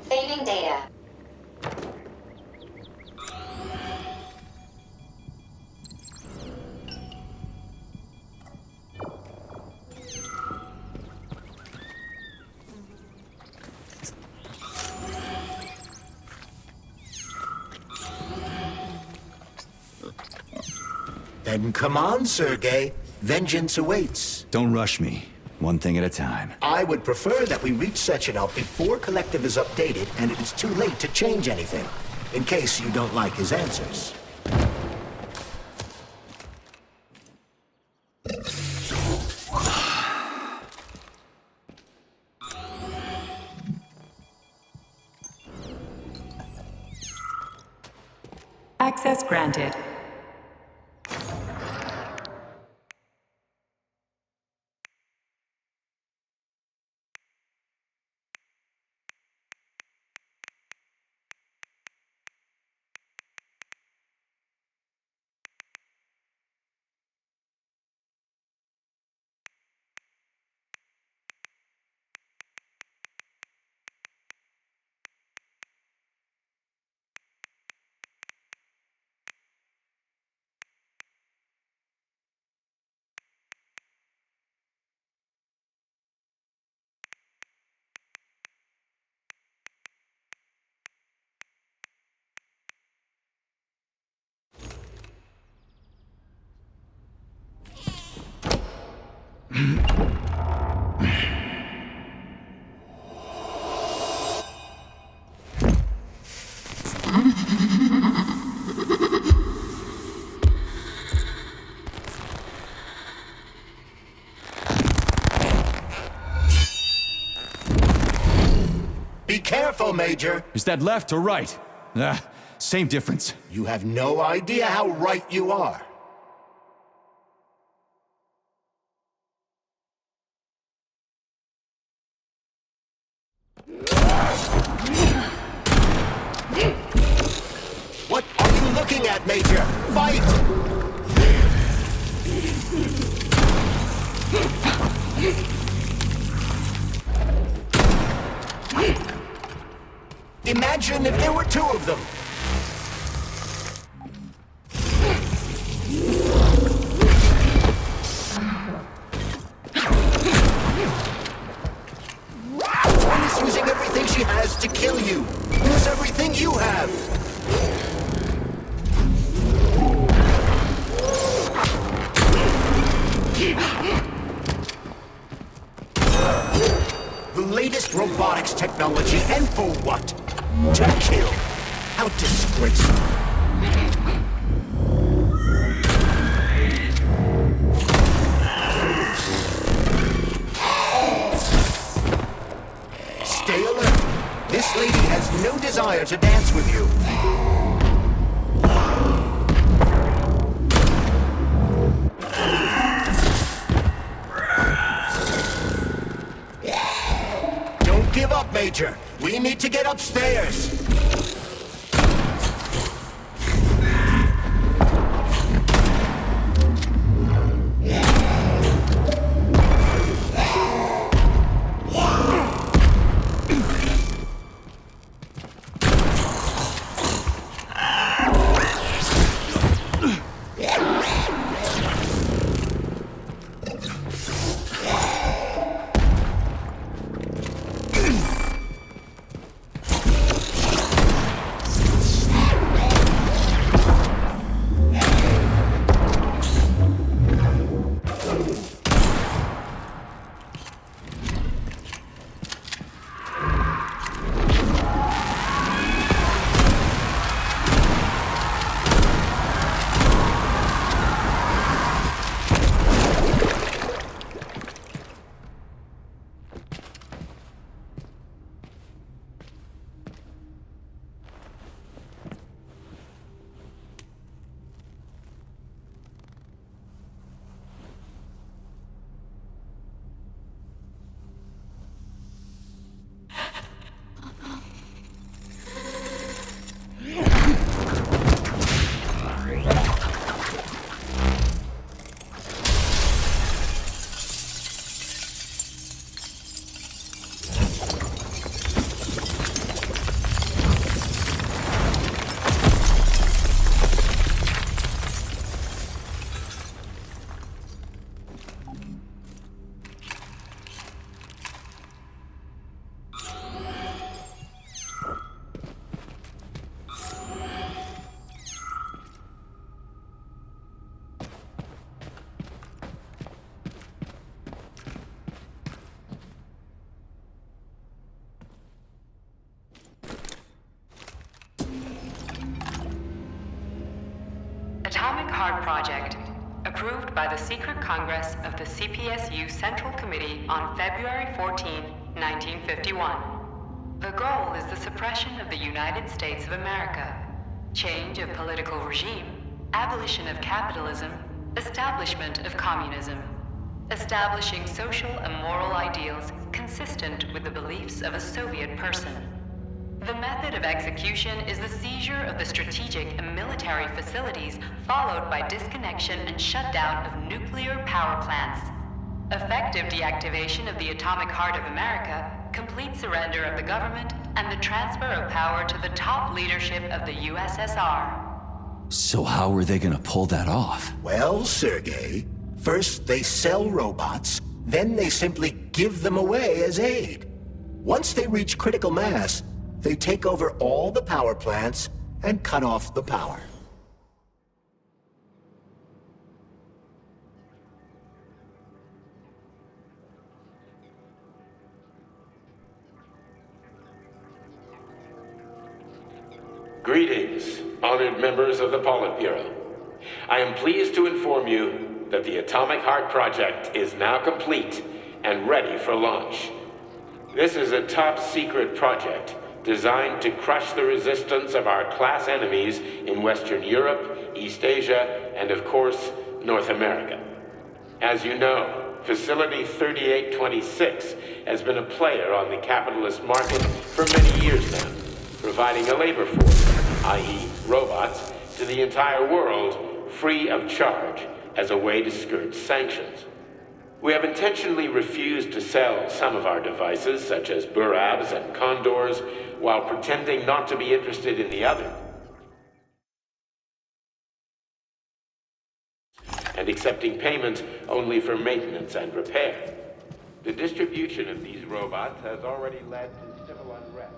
Saving data. Then come on, Sergei. Vengeance awaits. Don't rush me. One thing at a time. I would prefer that we reach Sechenov before Collective is updated and it is too late to change anything, in case you don't like his answers. Access granted. Be careful, Major. Is that left or right? Same difference. You have no idea how right you are. What are you looking at, Major? Fight! Imagine if there were two of them. One is using everything she has to kill you. Use everything you have. The latest robotics technology, and for what? To kill. How disgraceful. Stay alert. This lady has no desire to dance with you. Don't give up, Major. We need to get upstairs. Atomic Heart Project, approved by the Secret Congress of the CPSU Central Committee on February 14, 1951. The goal is the suppression of the United States of America, change of political regime, abolition of capitalism, establishment of communism, establishing social and moral ideals consistent with the beliefs of a Soviet person. The method of execution is the seizure of the strategic and military facilities, followed by disconnection and shutdown of nuclear power plants. Effective deactivation of the Atomic Heart of America, complete surrender of the government, and the transfer of power to the top leadership of the USSR. So how are they gonna pull that off? Well, Sergei, first they sell robots, then they simply give them away as aid. Once they reach critical mass, they take over all the power plants and cut off the power. Greetings, honored members of the Politburo. I am pleased to inform you that the Atomic Heart Project is now complete and ready for launch. This is a top-secret project designed to crush the resistance of our class enemies in Western Europe, East Asia, and of course, North America. As you know, Facility 3826 has been a player on the capitalist market for many years now, providing a labor force, i.e. robots, to the entire world free of charge as a way to skirt sanctions. We have intentionally refused to sell some of our devices, such as Burabs and Condors, while pretending not to be interested in the other, and accepting payment only for maintenance and repair. The distribution of these robots has already led to civil unrest.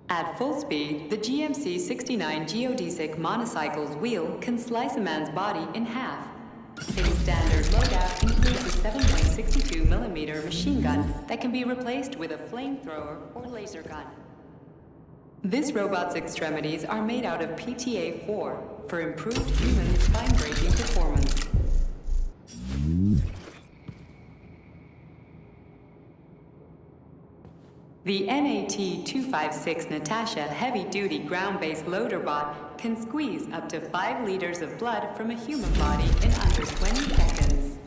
At full speed, the GMC-69 geodesic monocycle's wheel can slice a man's body in half. Its standard loadout includes a 7.62mm machine gun that can be replaced with a flamethrower or laser gun. This robot's extremities are made out of PTA-4 for improved human spine-breaking performance. The NAT-256 Natasha heavy-duty ground-based loader bot can squeeze up to 5 liters of blood from a human body in under 20 seconds.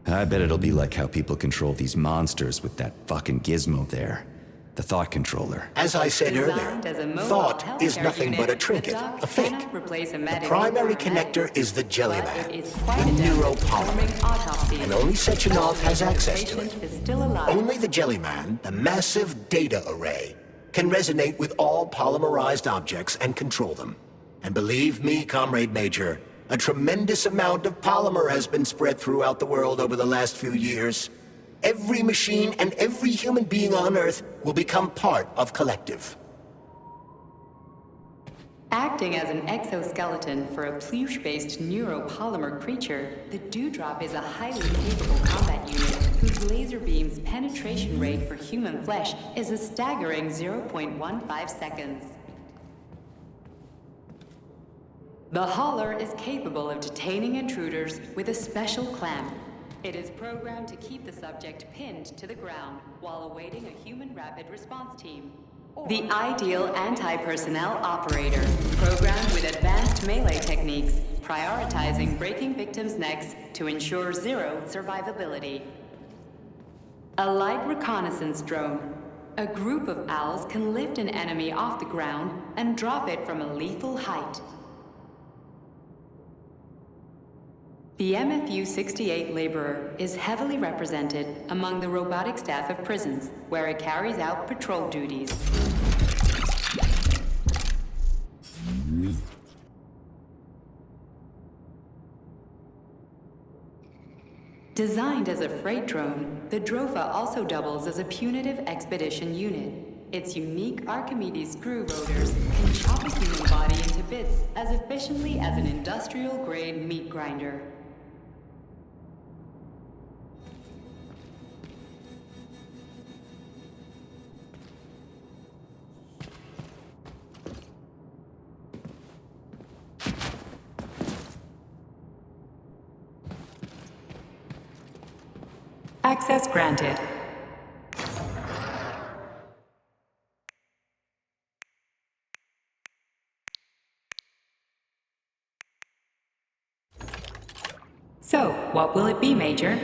I bet it'll be like how people control these monsters with that fucking gizmo there. The thought controller. As I said earlier, thought is nothing but a trinket, a fake. The primary connector is the Jellyman, the neuropolymer, and only Sechenov has access to it. Only the Jellyman, the massive data array, can resonate with all polymerized objects and control them. And believe me, Comrade Major, a tremendous amount of polymer has been spread throughout the world over the last few years. Every machine and every human being on Earth will become part of Collective. Acting as an exoskeleton for a pluche-based neuropolymer creature, the Dewdrop is a highly capable combat unit whose laser beam's penetration rate for human flesh is a staggering 0.15 seconds. The Hauler is capable of detaining intruders with a special clamp. It is programmed to keep the subject pinned to the ground while awaiting a human rapid response team. The ideal anti-personnel operator, programmed with advanced melee techniques, prioritizing breaking victims' necks to ensure zero survivability. A light reconnaissance drone. A group of owls can lift an enemy off the ground and drop it from a lethal height. The MFU-68 Laborer is heavily represented among the robotic staff of prisons, where it carries out patrol duties. Designed as a freight drone, the Drofa also doubles as a punitive expedition unit. Its unique Archimedes screw rotors can chop a human body into bits as efficiently as an industrial-grade meat grinder. Access granted. So, what will it be, Major?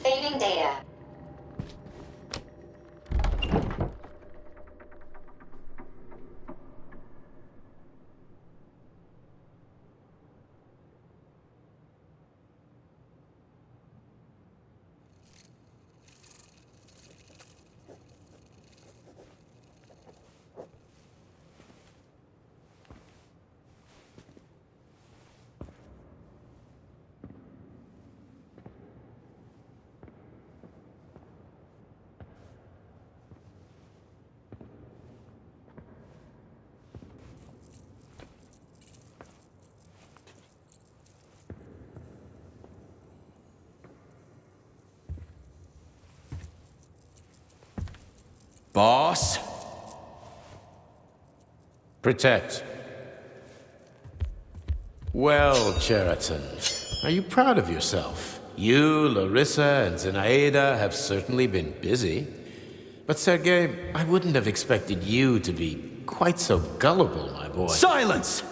Saving data. Boss? Protect. Well, Cheriton, are you proud of yourself? You, Larissa, and Zenaida have certainly been busy. But Sergei, I wouldn't have expected you to be quite so gullible, my boy. Silence!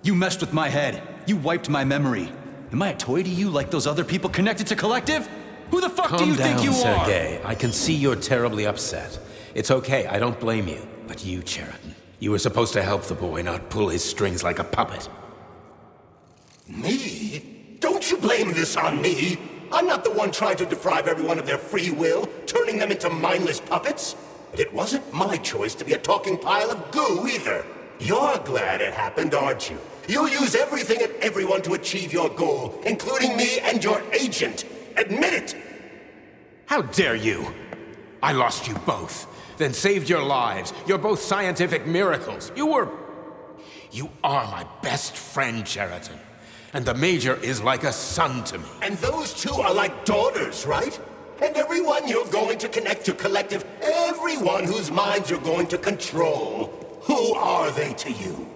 You messed with my head. You wiped my memory. Am I a toy to you like those other people connected to Collective? Who the fuck do you think you are? Calm down, Sergei. I can see you're terribly upset. It's okay, I don't blame you. But you, Cheriton, you were supposed to help the boy, not pull his strings like a puppet. Me? Don't you blame this on me? I'm not the one trying to deprive everyone of their free will, turning them into mindless puppets. And it wasn't my choice to be a talking pile of goo either. You're glad it happened, aren't you? You'll use everything and everyone to achieve your goal, including me and your agent. Admit it! How dare you? I lost you both, then saved your lives. You're both scientific miracles. You are my best friend, Cheriton. And the Major is like a son to me. And those two are like daughters, right? And everyone you're going to connect to Collective, everyone whose minds you're going to control, who are they to you?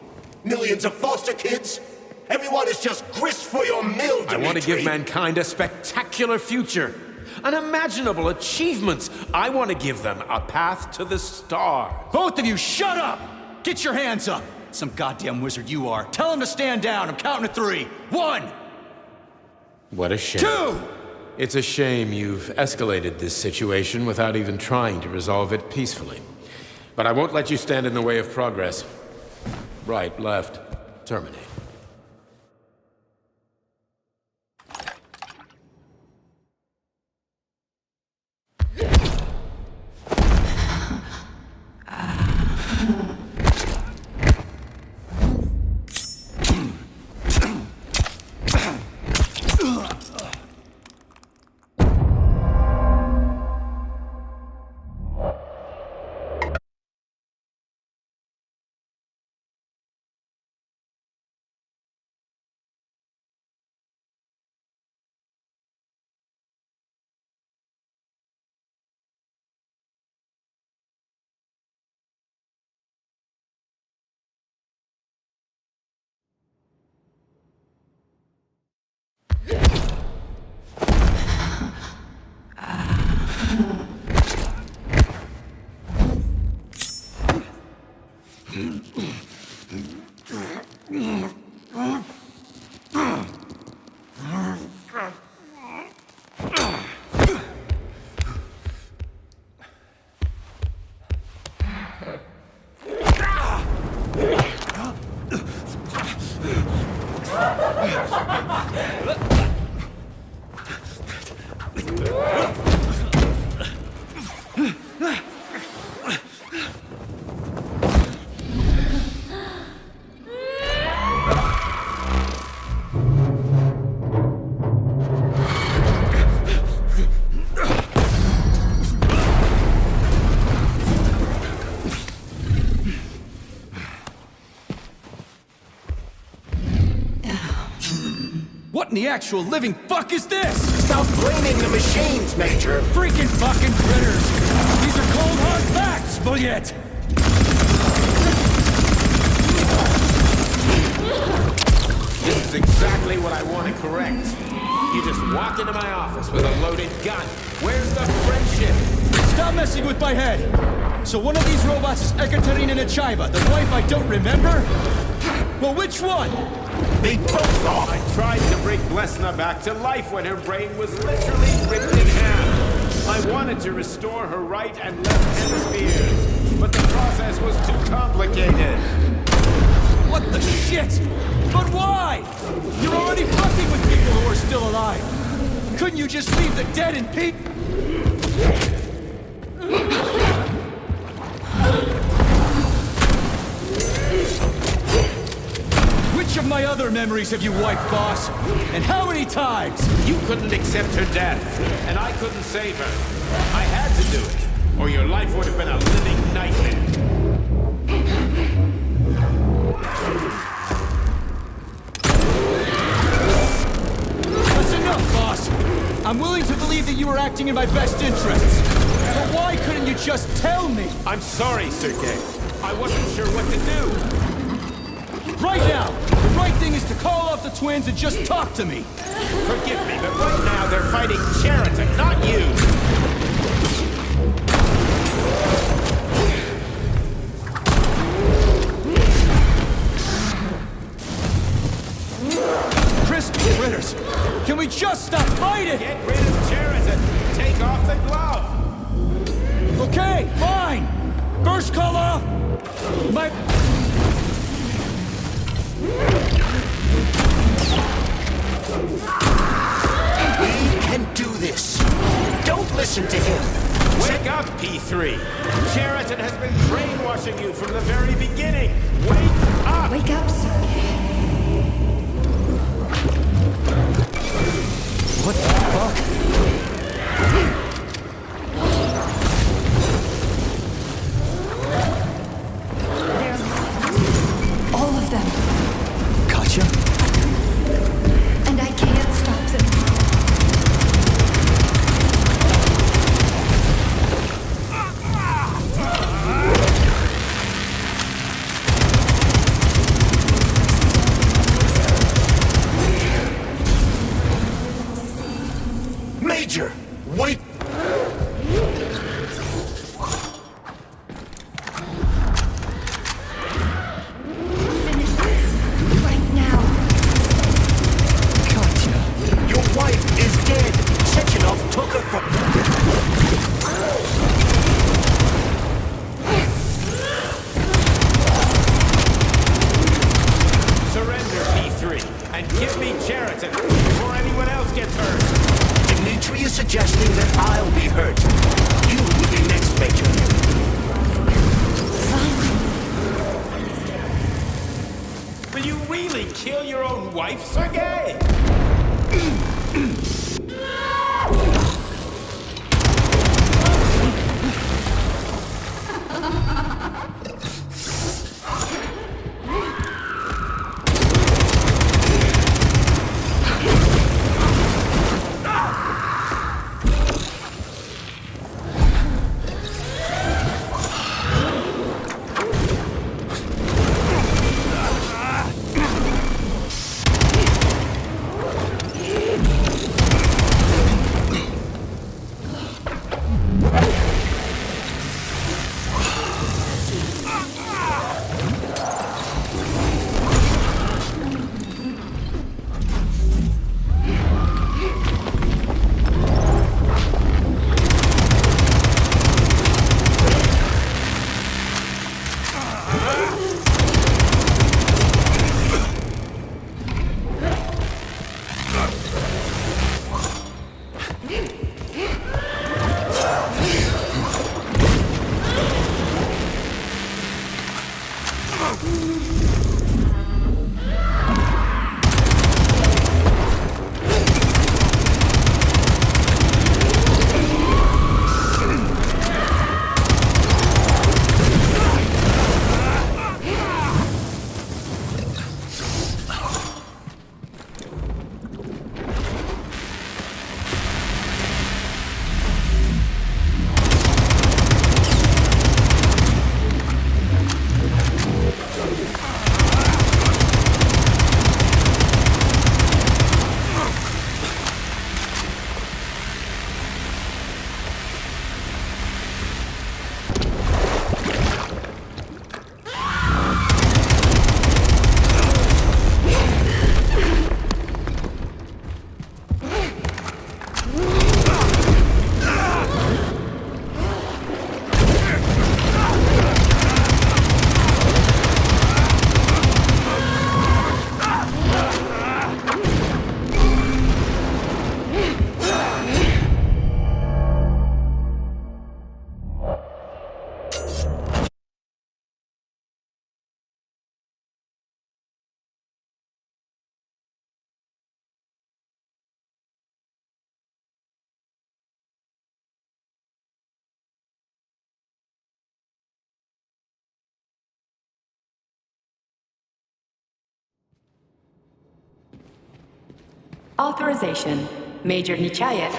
Millions of foster kids? Everyone is just grist for your mill, Dimitri. I want to give mankind a spectacular future. Unimaginable achievements. I want to give them a path to the stars. Both of you, shut up! Get your hands up! Some goddamn wizard you are. Tell him to stand down. I'm counting to 3. 1! What a shame. 2! It's a shame you've escalated this situation without even trying to resolve it peacefully. But I won't let you stand in the way of progress. Right, left, terminate. What in the actual living fuck is this? Stop blaming the machines, Major! Freaking fucking critters! These are cold hard facts, Bullet! This is exactly what I want to correct. You just walked into my office with a loaded gun. Where's the friendship? Stop messing with my head! So one of these robots is Ekaterina Nechaeva, the wife I don't remember? Well, which one? They both are! I tried to bring Blesna back to life when her brain was literally ripped in half. I wanted to restore her right and left hemispheres, but the process was too complicated. What the shit? But why? You're already fucking with people who are still alive. Couldn't you just leave the dead in peace? Which of my other memories have you wiped, boss? And how many times? You couldn't accept her death, and I couldn't save her. I had to do it, or your life would have been a living nightmare. That's enough, boss. I'm willing to believe that you were acting in my best interests. But why couldn't you just tell me? I'm sorry, Sergei. I wasn't sure what to do. Right now, the right thing is to call off the twins and just talk to me. Forgive me, but right now they're fighting Cheriton, not you. Crispy critters! Can we just stop fighting? Get rid of Cheriton. Take off the glove. Okay, fine. First call off. My... We can do this. Don't listen to him. Wake up, P3. Cheriton has been brainwashing you from the very beginning. Wake up! Wake up, Sergei. What the fuck? There's all of them. Katya? And I can't stop them. Major, wait. Finish this right now. Katya. Your wife is dead. Sechenov took her from... Surrender, P3, and give me Cheriton before anyone else gets hurt. Dimitri is suggesting that I'll be hurt. You will be next, Major. Will you really kill your own wife, Sergei? Authorization. Major Nechayev.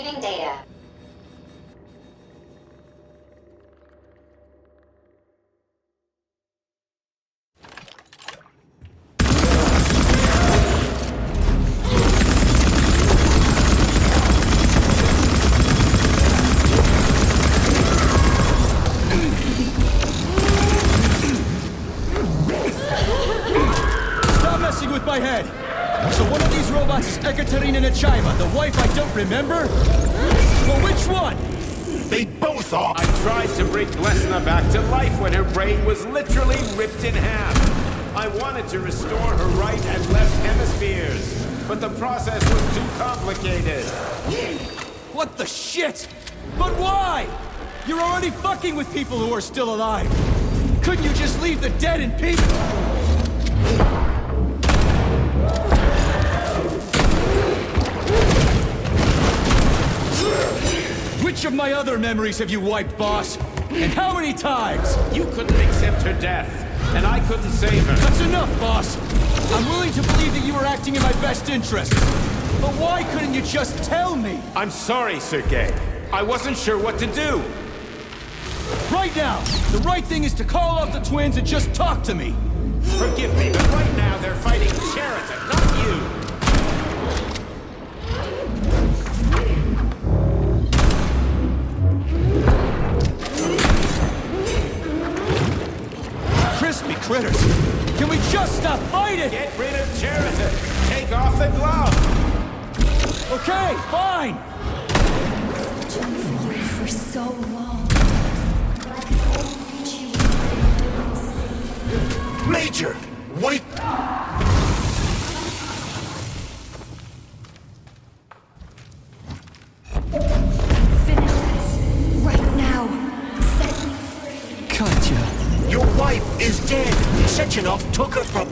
Saving data. Stop messing with my head! So one of these robots is Ekaterina Nechaeva, the wife I don't remember? Well, which one? They both are! I tried to bring Lesna back to life when her brain was literally ripped in half. I wanted to restore her right and left hemispheres, but the process was too complicated. What the shit? But why? You're already fucking with people who are still alive. Couldn't you just leave the dead in peace? Which of my other memories have you wiped, boss? And how many times? You couldn't accept her death, and I couldn't save her. That's enough, boss. I'm willing to believe that you were acting in my best interests. But why couldn't you just tell me? I'm sorry, Sergei. I wasn't sure what to do. Right now, the right thing is to call off the twins and just talk to me. Forgive me, but right now they're fighting Sheraton, not you. Crispy critters! Can we just stop fighting? Get rid of Sheraton. Take off the glove. Okay, fine. For so long. Major! Wait! Finish this. Right now. Set me free. Katya. Your wife is dead! Sechenov took her from...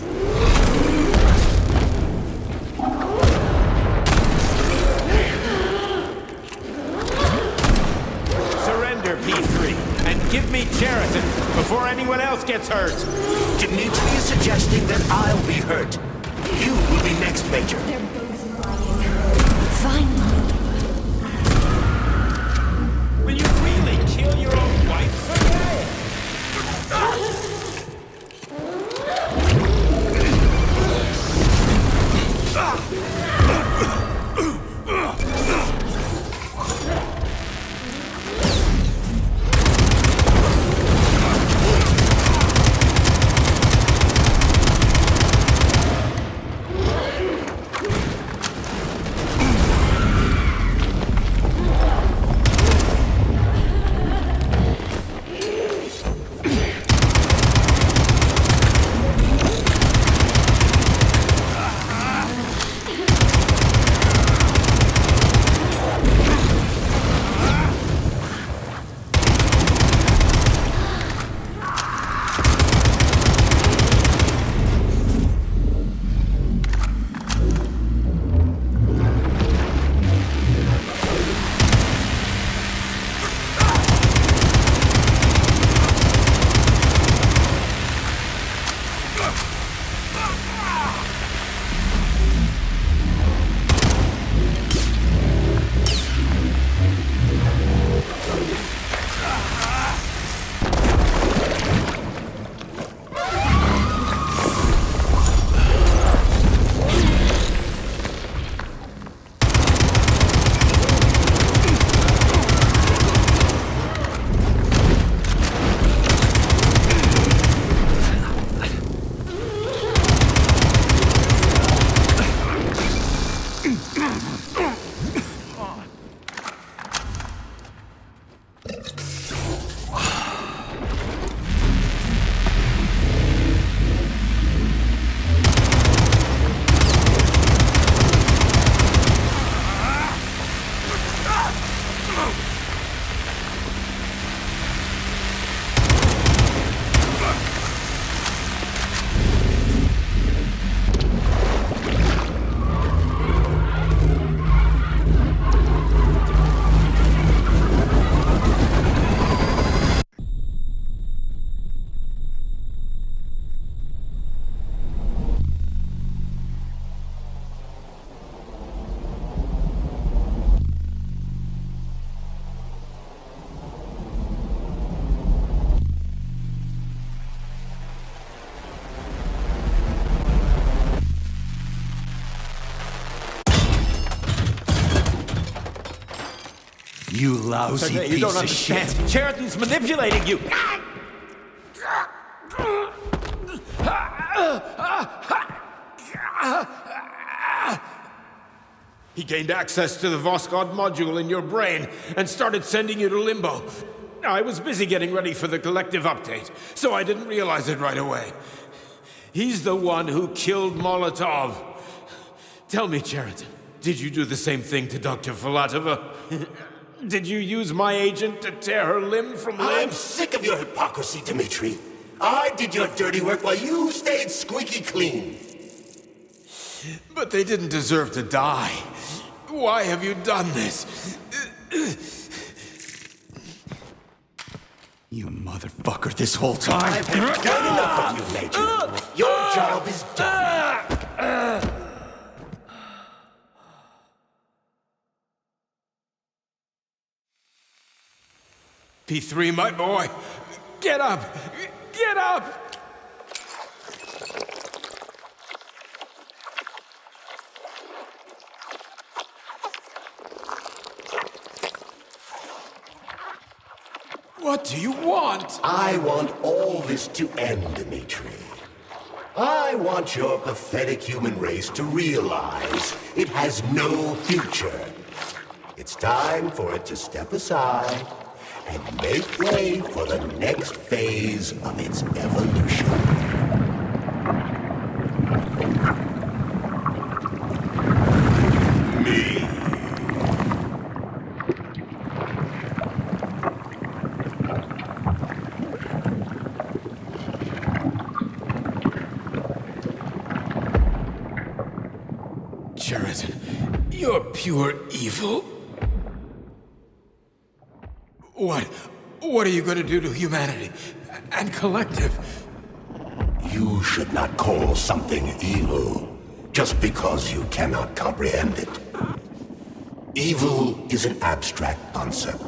Surrender, P3, and give me Sheraton before anyone else gets hurt. Dmitri is suggesting that I'll be hurt. You will be next, Major. They're both lying. Find me. Will you really kill your own wife, Sergei? You lousy Okay, piece you don't of shit. understand. Sheridan's manipulating you. He gained access to the Voskhod module in your brain and started sending you to limbo. I was busy getting ready for the collective update, so I didn't realize it right away. He's the one who killed Molotov. Tell me, Sheridan, did you do the same thing to Dr. Filatova? Did you use my agent to tear her limb from limb? I'm sick of your hypocrisy, Dmitri. I did your dirty work while you stayed squeaky clean. But they didn't deserve to die. Why have you done this? You motherfucker, this whole time. I've had done enough of you, Major. Your job is done. P3, my boy. Get up! Get up! What do you want? I want all this to end, Dmitri. I want your pathetic human race to realize it has no future. It's time for it to step aside and make way for the next phase of its evolution. Me. Sheridan, you're pure evil. What are you going to do to humanity and collective? You should not call something evil just because you cannot comprehend it. Evil is an abstract concept,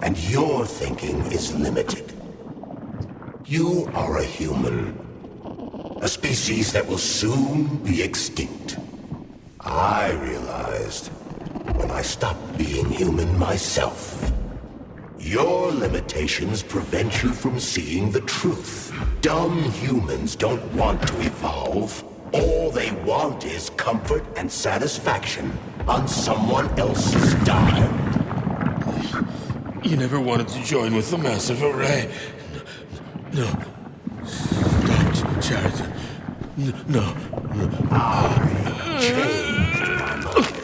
and your thinking is limited. You are a human, a species that will soon be extinct. I realized when I stopped being human myself. Your limitations prevent you from seeing the truth. Dumb humans don't want to evolve. All they want is comfort and satisfaction on someone else's dime. You never wanted to join with the massive array. No. Stop, Sheridan. No. I changed my mind.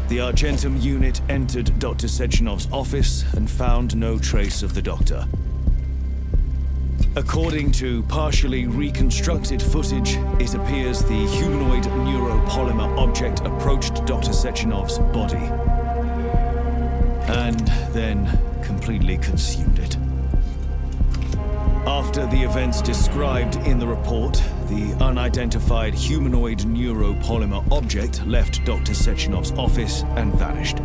The Argentum unit entered Dr. Sechenov's office and found no trace of the doctor. According to partially reconstructed footage, it appears the humanoid neuropolymer object approached Dr. Sechenov's body and then completely consumed it. After the events described in the report, the unidentified humanoid neuropolymer object left Dr. Sechenov's office and vanished.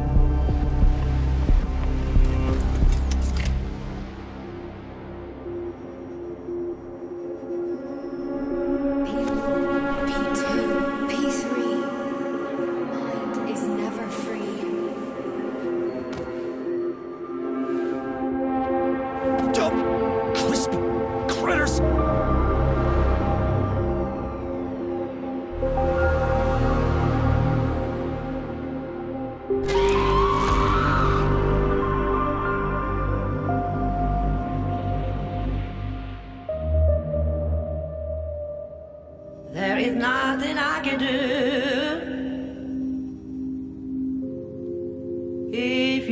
If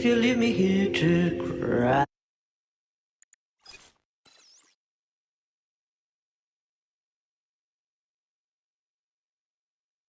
you leave me here to cry.